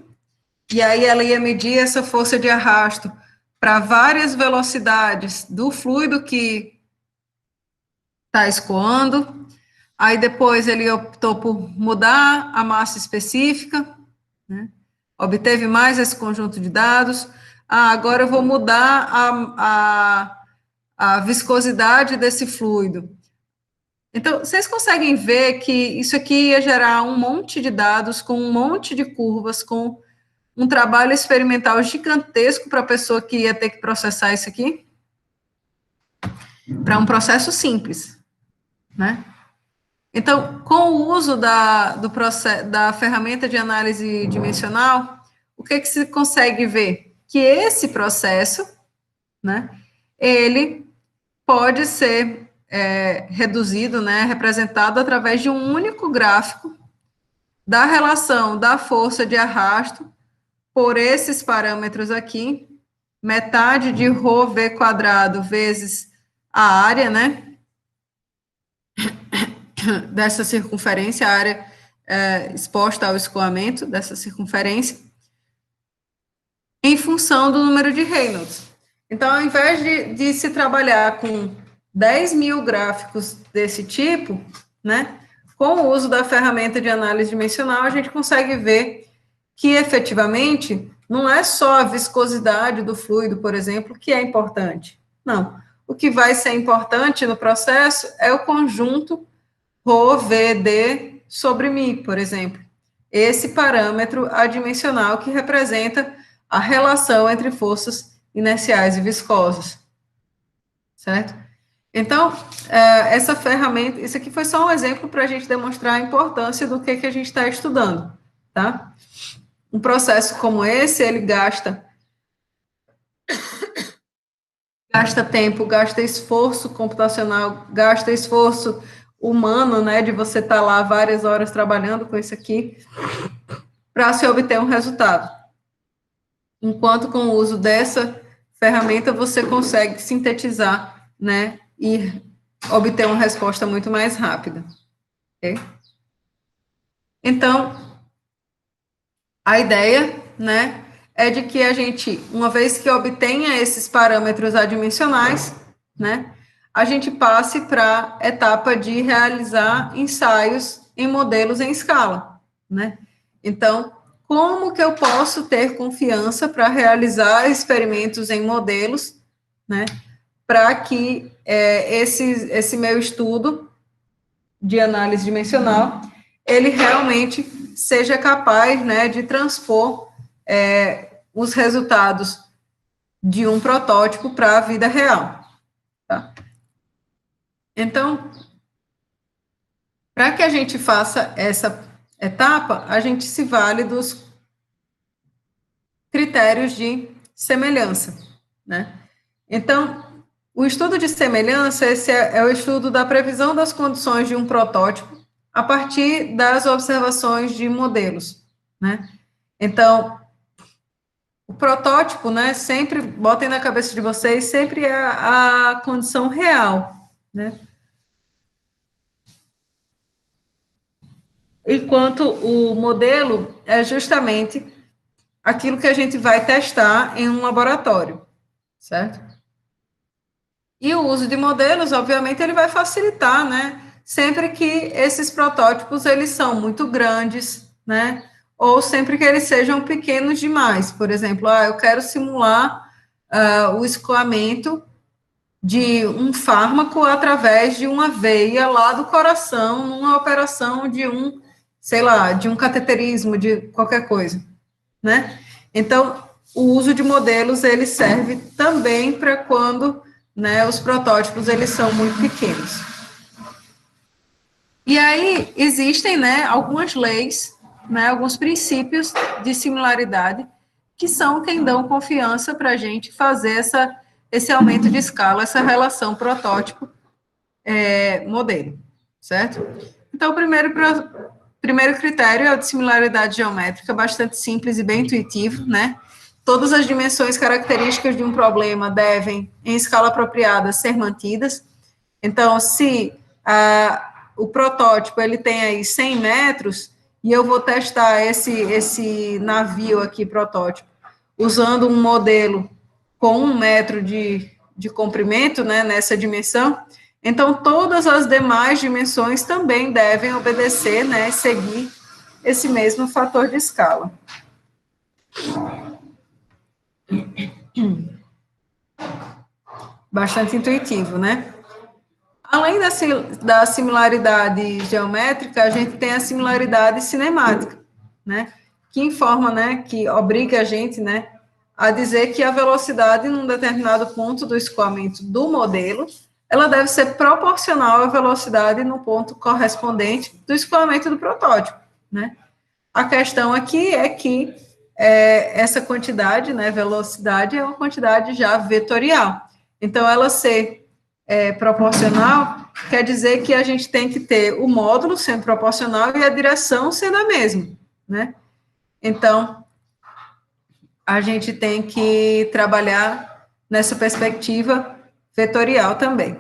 e aí ela ia medir essa força de arrasto para várias velocidades do fluido que está escoando. Aí depois ele optou por mudar a massa específica, né? Obteve mais esse conjunto de dados. Agora eu vou mudar a viscosidade desse fluido. Então, vocês conseguem ver que isso aqui ia gerar um monte de dados, com um monte de curvas, com um trabalho experimental gigantesco para a pessoa que ia ter que processar isso aqui? Para um processo simples, né? Então, com o uso da ferramenta de análise dimensional, o que se consegue ver? Que esse processo, né, ele pode ser reduzido, né, representado através de um único gráfico da relação da força de arrasto por esses parâmetros aqui, metade de ρv quadrado vezes a área, né, dessa circunferência, a área exposta ao escoamento dessa circunferência, em função do número de Reynolds. Então, ao invés de se trabalhar com 10.000 gráficos desse tipo, né, com o uso da ferramenta de análise dimensional, a gente consegue ver que, efetivamente, não é só a viscosidade do fluido, por exemplo, que é importante. Não. O que vai ser importante no processo é o conjunto ρVd sobre μ, por exemplo. Esse parâmetro adimensional que representa a relação entre forças inerciais e viscosas. Certo? Então, essa ferramenta, isso aqui foi só um exemplo para a gente demonstrar a importância do que a gente está estudando, tá? Um processo como esse, ele gasta tempo, gasta esforço computacional, gasta esforço humano, né, de você estar lá várias horas trabalhando com isso aqui, para se obter um resultado. Enquanto com o uso dessa ferramenta, você consegue sintetizar, né, e obter uma resposta muito mais rápida. Okay? Então, a ideia, né, é de que a gente, uma vez que obtenha esses parâmetros adimensionais, né, a gente passe para a etapa de realizar ensaios em modelos em escala, né? Então, como que eu posso ter confiança para realizar experimentos em modelos, né, para que esse meu estudo de análise dimensional, ele realmente seja capaz, né, de transpor os resultados de um protótipo para a vida real, tá? Então, para que a gente faça essa etapa, a gente se vale dos critérios de semelhança, né? Então, o estudo de semelhança, esse é o estudo da previsão das condições de um protótipo a partir das observações de modelos, né? Então, o protótipo, né, sempre, botem na cabeça de vocês, sempre é a condição real, né? Enquanto o modelo é justamente aquilo que a gente vai testar em um laboratório, certo? E o uso de modelos, obviamente, ele vai facilitar, né? Sempre que esses protótipos, eles são muito grandes, né? Ou sempre que eles sejam pequenos demais. Por exemplo, eu quero simular o escoamento de um fármaco através de uma veia lá do coração, numa operação de sei lá, de um cateterismo, de qualquer coisa, né? Então, o uso de modelos, ele serve também para quando, né, os protótipos, eles são muito pequenos. E aí, existem, né, algumas leis, né, alguns princípios de similaridade, que são quem dão confiança para a gente fazer esse aumento de escala, essa relação protótipo-modelo, certo? Então, o primeiro critério é o de similaridade geométrica, bastante simples e bem intuitivo, né? Todas as dimensões características de um problema devem, em escala apropriada, ser mantidas. Então, se o protótipo, ele tem aí 100 metros, e eu vou testar esse navio aqui, protótipo, usando um modelo com 1 metro de comprimento, né, nessa dimensão, então todas as demais dimensões também devem obedecer, né, seguir esse mesmo fator de escala. Bastante intuitivo, né? Além da similaridade geométrica, a gente tem a similaridade cinemática, né? Que informa, né, que obriga a gente, né, a dizer que a velocidade num determinado ponto do escoamento do modelo, ela deve ser proporcional à velocidade no ponto correspondente do escoamento do protótipo, né? A questão aqui é que essa quantidade, né, velocidade, é uma quantidade já vetorial. Então, ela ser proporcional quer dizer que a gente tem que ter o módulo sendo proporcional e a direção sendo a mesma, né? Então, a gente tem que trabalhar nessa perspectiva vetorial também.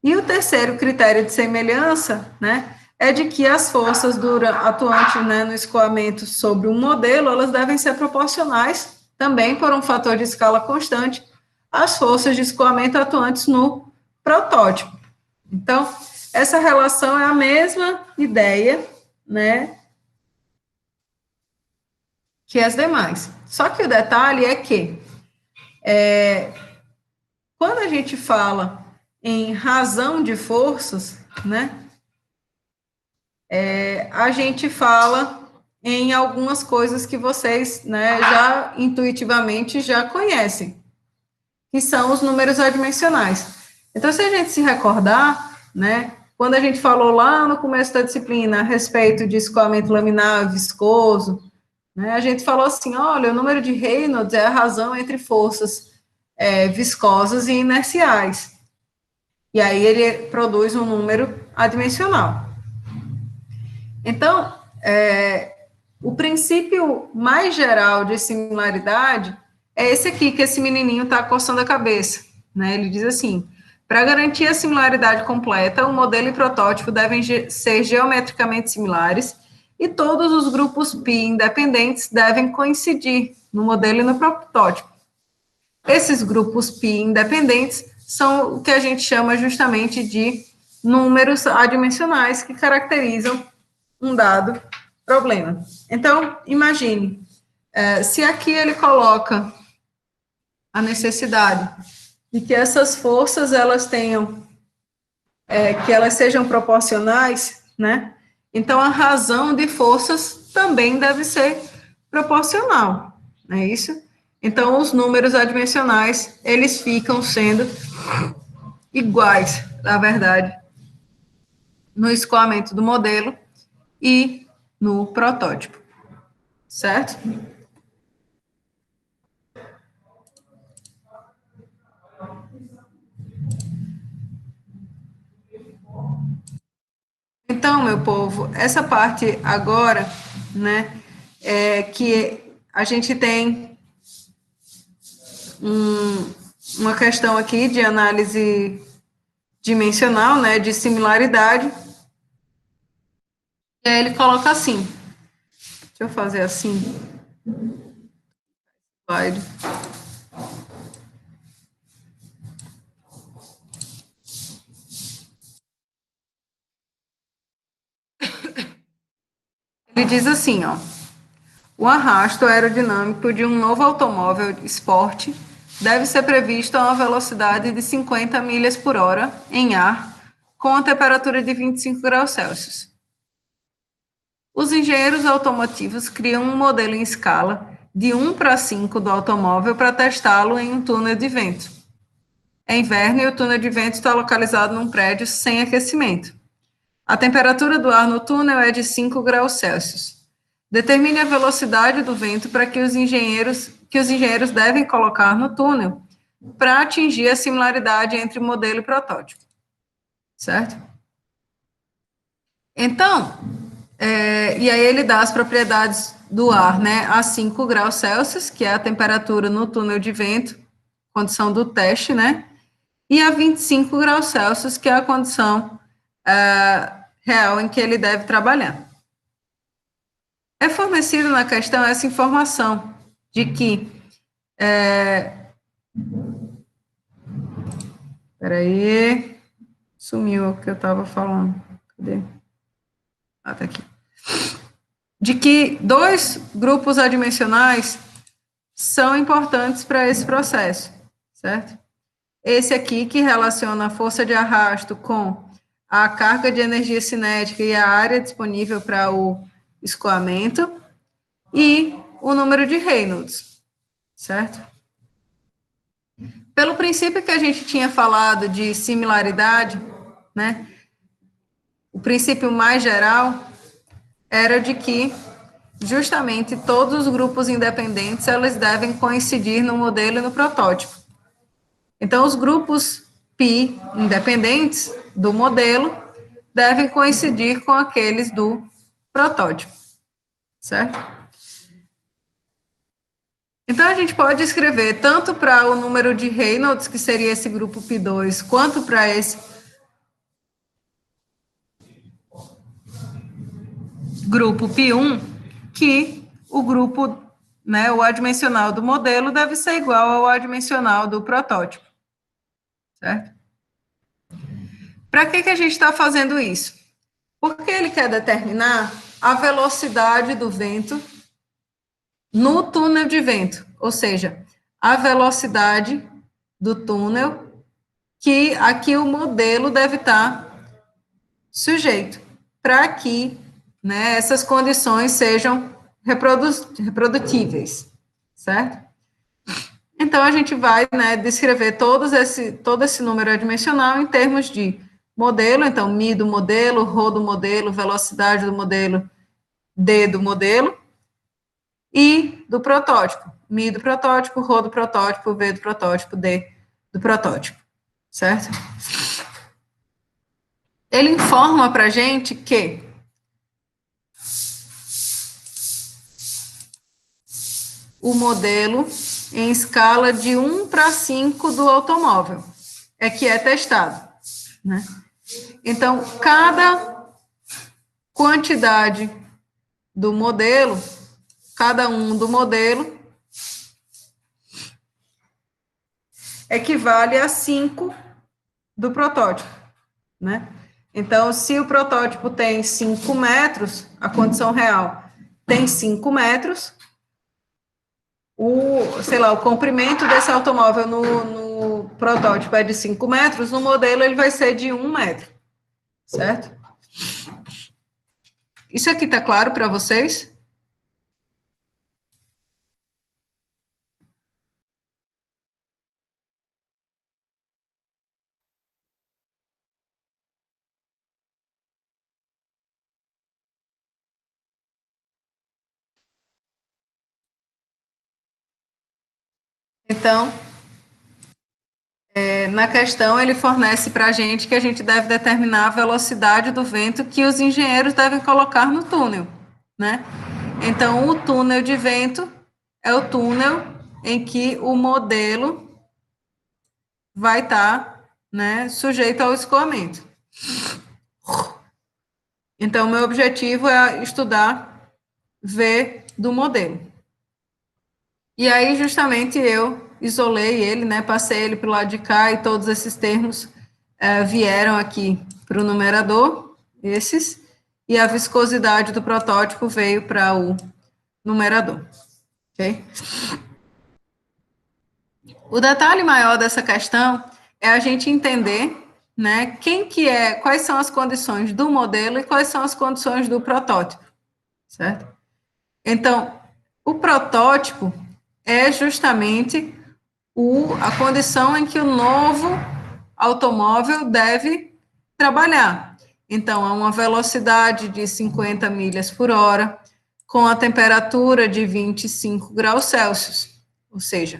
E o terceiro critério de semelhança, né, é de que as forças atuantes, né, no escoamento sobre um modelo, elas devem ser proporcionais, também por um fator de escala constante, às forças de escoamento atuantes no protótipo. Então, essa relação é a mesma ideia, né, que as demais. Só que o detalhe é que, quando a gente fala em razão de forças, né, a gente fala em algumas coisas que vocês, né, já intuitivamente já conhecem, que são os números adimensionais. Então, se a gente se recordar, né, quando a gente falou lá no começo da disciplina a respeito de escoamento laminar viscoso, né, a gente falou assim, olha, o número de Reynolds é a razão entre forças viscosas e inerciais. E aí ele produz um número adimensional. Então, o princípio mais geral de similaridade é esse aqui, que esse menininho está coçando a cabeça, né? Ele diz assim, para garantir a similaridade completa, o modelo e protótipo devem ser geometricamente similares e todos os grupos π independentes devem coincidir no modelo e no protótipo. Esses grupos π independentes são o que a gente chama justamente de números adimensionais que caracterizam um dado problema. Então, imagine, se aqui ele coloca a necessidade de que essas forças, elas tenham, que elas sejam proporcionais, né? Então, a razão de forças também deve ser proporcional, não é isso? Então, os números adimensionais, eles ficam sendo iguais, na verdade, no escoamento do modelo e no protótipo, certo? Então, meu povo, essa parte agora, né, é que a gente tem uma questão aqui de análise dimensional, né, de similaridade. E aí ele coloca assim, deixa eu fazer assim, slide. Ele diz assim, ó, o arrasto aerodinâmico de um novo automóvel esporte deve ser previsto a uma velocidade de 50 milhas por hora em ar, com a temperatura de 25 graus Celsius. Os engenheiros automotivos criam um modelo em escala de 1:5 do automóvel para testá-lo em um túnel de vento. É inverno e o túnel de vento está localizado num prédio sem aquecimento. A temperatura do ar no túnel é de 5 graus Celsius. Determine a velocidade do vento para que os engenheiros devem colocar no túnel para atingir a similaridade entre modelo e protótipo. Certo? Então, e aí ele dá as propriedades do ar, né, a 5 graus Celsius, que é a temperatura no túnel de vento, condição do teste, né, e a 25 graus Celsius, que é a condição real em que ele deve trabalhar. É fornecido na questão essa informação de que peraí, sumiu o que eu estava falando. Cadê? Ah, tá aqui. De que 2 grupos adimensionais são importantes para esse processo, certo? Esse aqui que relaciona a força de arrasto com a carga de energia cinética e a área disponível para o escoamento e o número de Reynolds, certo? Pelo princípio que a gente tinha falado de similaridade, né? O princípio mais geral era de que justamente todos os grupos independentes eles devem coincidir no modelo e no protótipo. Então, os grupos π independentes do modelo devem coincidir com aqueles do protótipo, certo? Então, a gente pode escrever tanto para o número de Reynolds, que seria esse grupo π2, quanto para esse grupo π1, que o grupo, né, o adimensional do modelo deve ser igual ao adimensional do protótipo, certo? Para que a gente está fazendo isso? Porque ele quer determinar a velocidade do vento no túnel de vento, ou seja, a velocidade do túnel que aqui o modelo deve estar sujeito, para que, né, essas condições sejam reprodutíveis, certo? Então, a gente vai, né, descrever todo esse número adimensional em termos de modelo, então, mi do modelo, rho do modelo, velocidade do modelo, d do modelo, e do protótipo, mi do protótipo, rho do protótipo, v do protótipo, d do protótipo, certo? Ele informa para a gente que o modelo em escala de 1 para 5 do automóvel é que é testado, né? Então, cada quantidade do modelo, cada um do modelo, equivale a 5 do protótipo, né? Então, se o protótipo tem 5 metros, a condição real tem 5 metros, o comprimento desse automóvel no protótipo é de 5 metros, no modelo ele vai ser de 1 metro, certo? Isso aqui tá claro para vocês? Então, na questão, ele fornece para a gente que a gente deve determinar a velocidade do vento que os engenheiros devem colocar no túnel, né? Então, o túnel de vento é o túnel em que o modelo vai estar, né, sujeito ao escoamento. Então, meu objetivo é estudar V do modelo. E aí, justamente, eu isolei ele, né, passei ele para o lado de cá e todos esses termos vieram aqui para o numerador, esses, e a viscosidade do protótipo veio para o numerador, ok? O detalhe maior dessa questão é a gente entender, né, quais são as condições do modelo e quais são as condições do protótipo, certo? Então, o protótipo é justamente a condição em que o novo automóvel deve trabalhar. Então, a uma velocidade de 50 milhas por hora, com a temperatura de 25 graus Celsius, ou seja,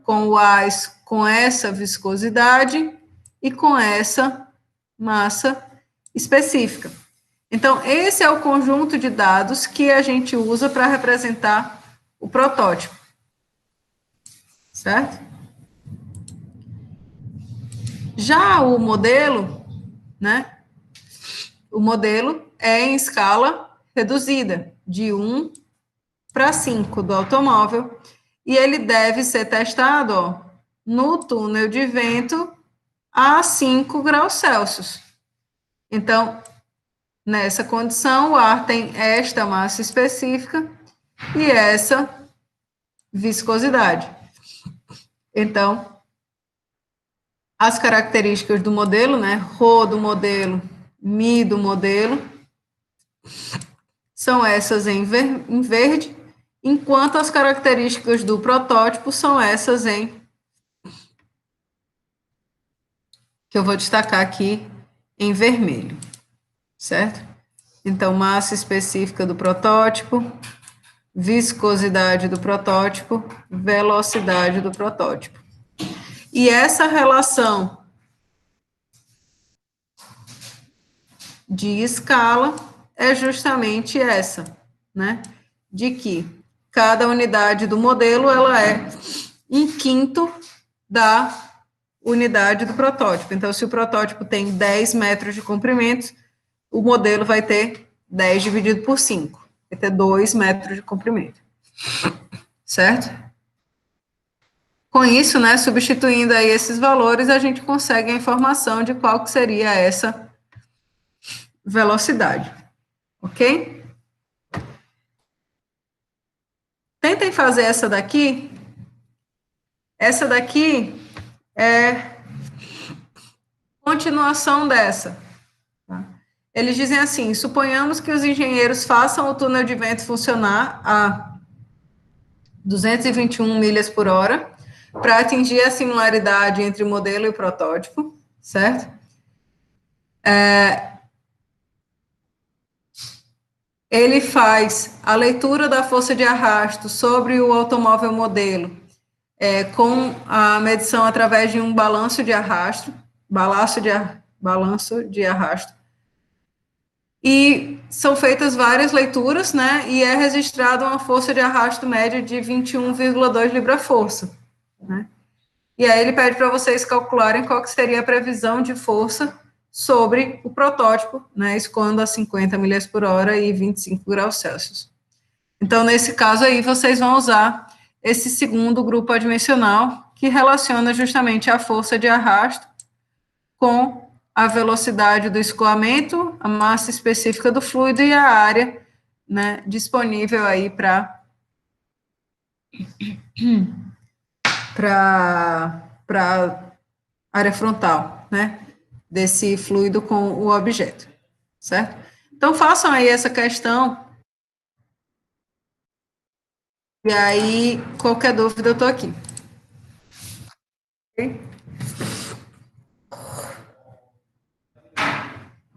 com o ar com essa viscosidade e com essa massa específica. Então, esse é o conjunto de dados que a gente usa para representar o protótipo. Certo? Já o modelo, né? o modelo é em escala reduzida, de 1 para 5 do automóvel, e ele deve ser testado, ó, no túnel de vento a 5 graus Celsius. Então, nessa condição, o ar tem esta massa específica e essa viscosidade. Então, as características do modelo, né, ρ do modelo, μ do modelo, são essas em verde, enquanto as características do protótipo são essas em, que eu vou destacar aqui em vermelho, certo? Então, massa específica do protótipo, viscosidade do protótipo, velocidade do protótipo. E essa relação de escala é justamente essa, né? De que cada unidade do modelo, ela é 1/5 da unidade do protótipo. Então, se o protótipo tem 10 metros de comprimento, o modelo vai ter 10 dividido por 5. Vai ter 2 metros de comprimento. Certo? Com isso, né, substituindo aí esses valores, a gente consegue a informação de qual que seria essa velocidade. Ok? Tentem fazer essa daqui. Essa daqui é continuação dessa. Tá? Eles dizem assim, suponhamos que os engenheiros façam o túnel de vento funcionar a 221 milhas por hora para atingir a similaridade entre o modelo e o protótipo, certo? Ele faz a leitura da força de arrasto sobre o automóvel modelo com a medição através de um balanço de arrasto, balanço de arrasto. E são feitas várias leituras, né? E é registrada uma força de arrasto média de 21,2 libra-força, né? E aí ele pede para vocês calcularem qual que seria a previsão de força sobre o protótipo, né, escoando a 50 milhas por hora e 25 graus Celsius. Então, nesse caso aí, vocês vão usar esse segundo grupo adimensional, que relaciona justamente a força de arrasto com a velocidade do escoamento, a massa específica do fluido e a área, né, disponível aí para área frontal, né, desse fluido com o objeto, certo? Então, façam aí essa questão, e aí, qualquer dúvida, eu estou aqui. Ok?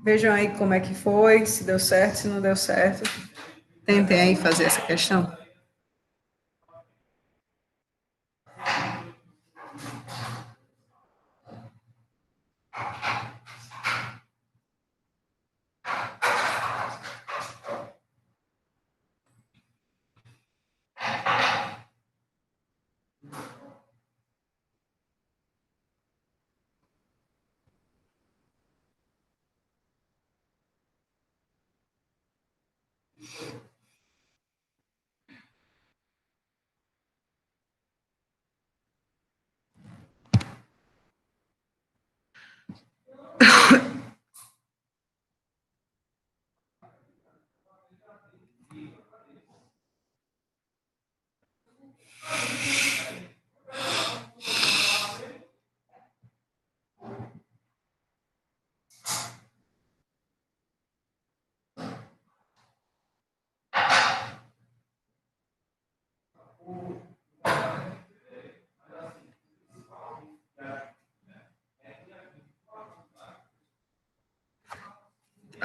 Vejam aí como é que foi, se deu certo, se não deu certo. Tentem aí fazer essa questão.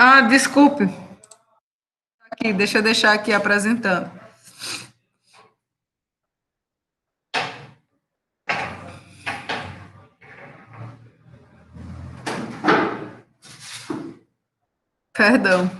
Ah, desculpe. Aqui, deixa eu deixar aqui apresentando. Perdão.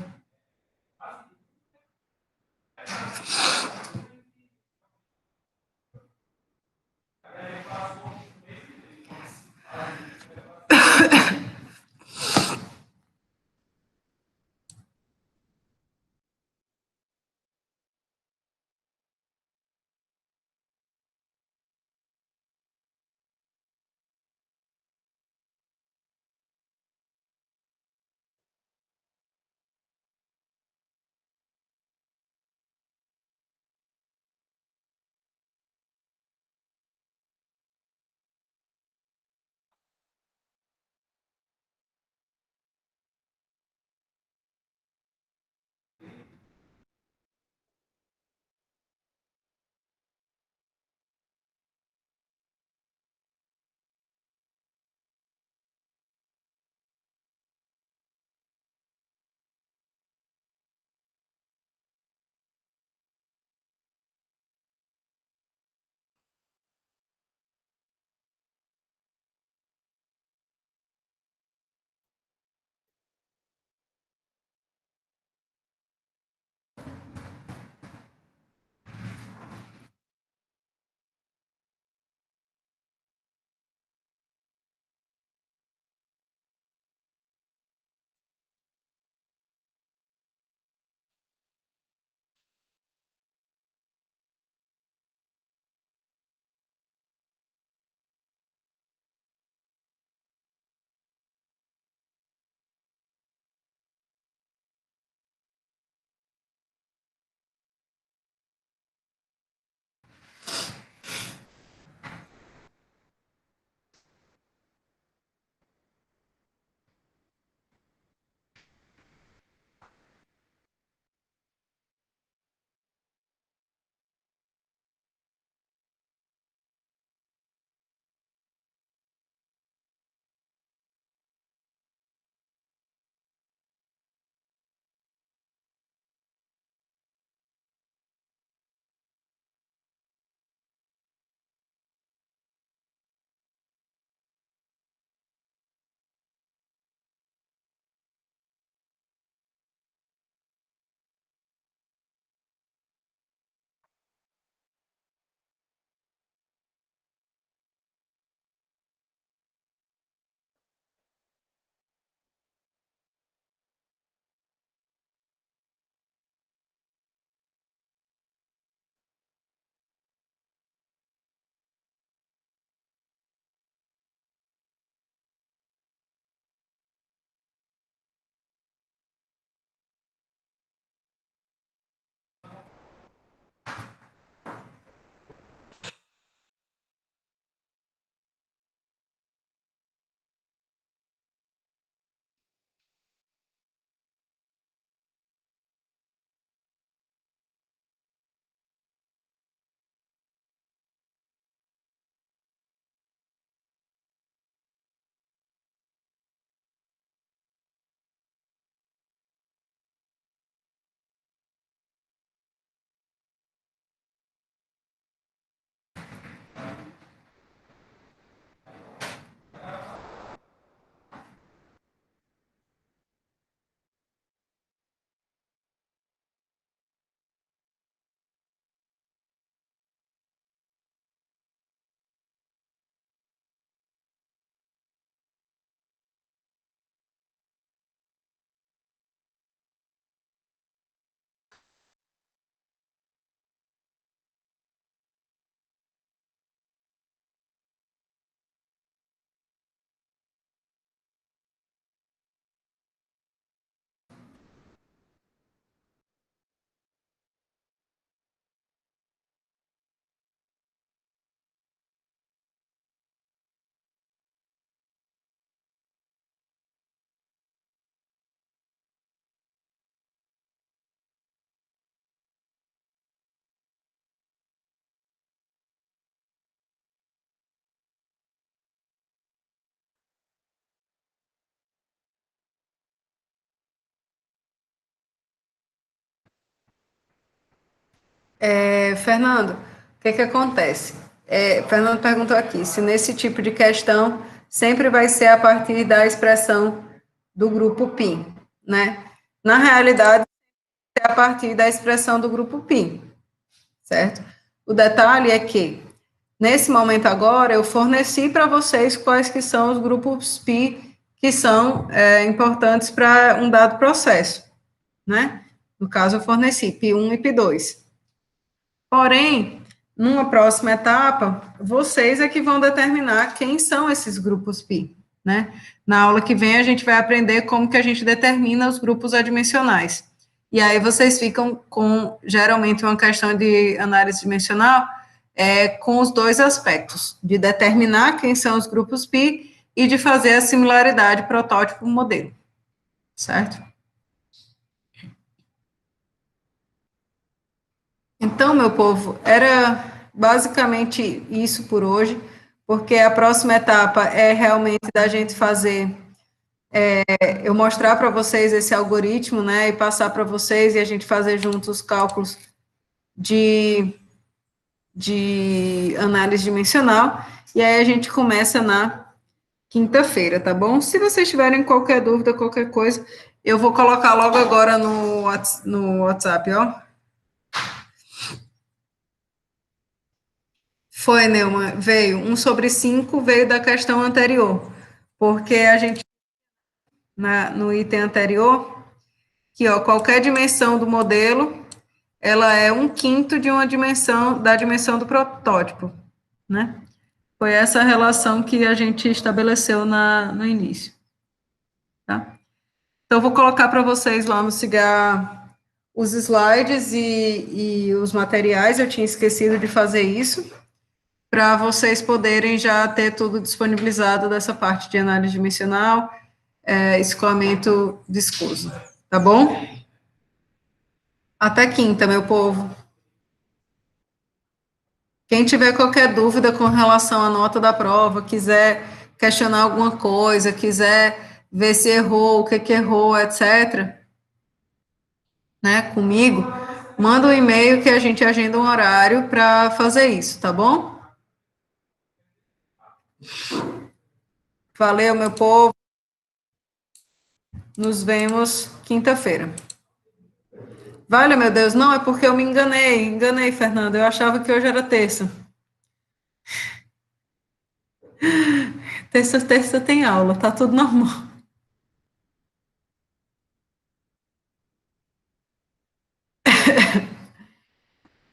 Fernando, o que que acontece? Fernando perguntou aqui se nesse tipo de questão sempre vai ser a partir da expressão do grupo π, né? Na realidade, é a partir da expressão do grupo π, certo? O detalhe é que, nesse momento agora, eu forneci para vocês quais que são os grupos π que são importantes para um dado processo, né? No caso, eu forneci π1 e π2. Porém, numa próxima etapa, vocês é que vão determinar quem são esses grupos π, né? Na aula que vem, a gente vai aprender como que a gente determina os grupos adimensionais. E aí vocês ficam com, geralmente, uma questão de análise dimensional com os dois aspectos, de determinar quem são os grupos π e de fazer a similaridade protótipo-modelo, certo? Então, meu povo, era basicamente isso por hoje, porque a próxima etapa é realmente da gente fazer, eu mostrar para vocês esse algoritmo, né, e passar para vocês e a gente fazer juntos os cálculos de, de análise dimensional, e aí a gente começa na quinta-feira, tá bom? Se vocês tiverem qualquer dúvida, qualquer coisa, eu vou colocar logo agora no WhatsApp, ó. Foi, Neumann, veio. 1/5 veio da questão anterior, porque a gente, no item anterior, que ó, qualquer dimensão do modelo, ela é 1/5 de uma dimensão, da dimensão do protótipo, né? Foi essa relação que a gente estabeleceu no início, tá? Então, eu vou colocar para vocês lá no Cigar os slides e os materiais, eu tinha esquecido de fazer isso, para vocês poderem já ter tudo disponibilizado dessa parte de análise dimensional, escoamento viscoso, tá bom? Até quinta, meu povo. Quem tiver qualquer dúvida com relação à nota da prova, quiser questionar alguma coisa, quiser ver se errou, o que que errou, etc., né, comigo, manda um e-mail que a gente agenda um horário para fazer isso, tá bom? Valeu, meu povo. Nos vemos quinta-feira. Vale, meu Deus, não, é porque eu me enganei, Fernanda, eu achava que hoje era terça. Terça tem aula, tá tudo normal.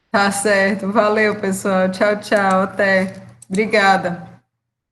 Tá certo, valeu, pessoal, tchau, tchau, até. Obrigada.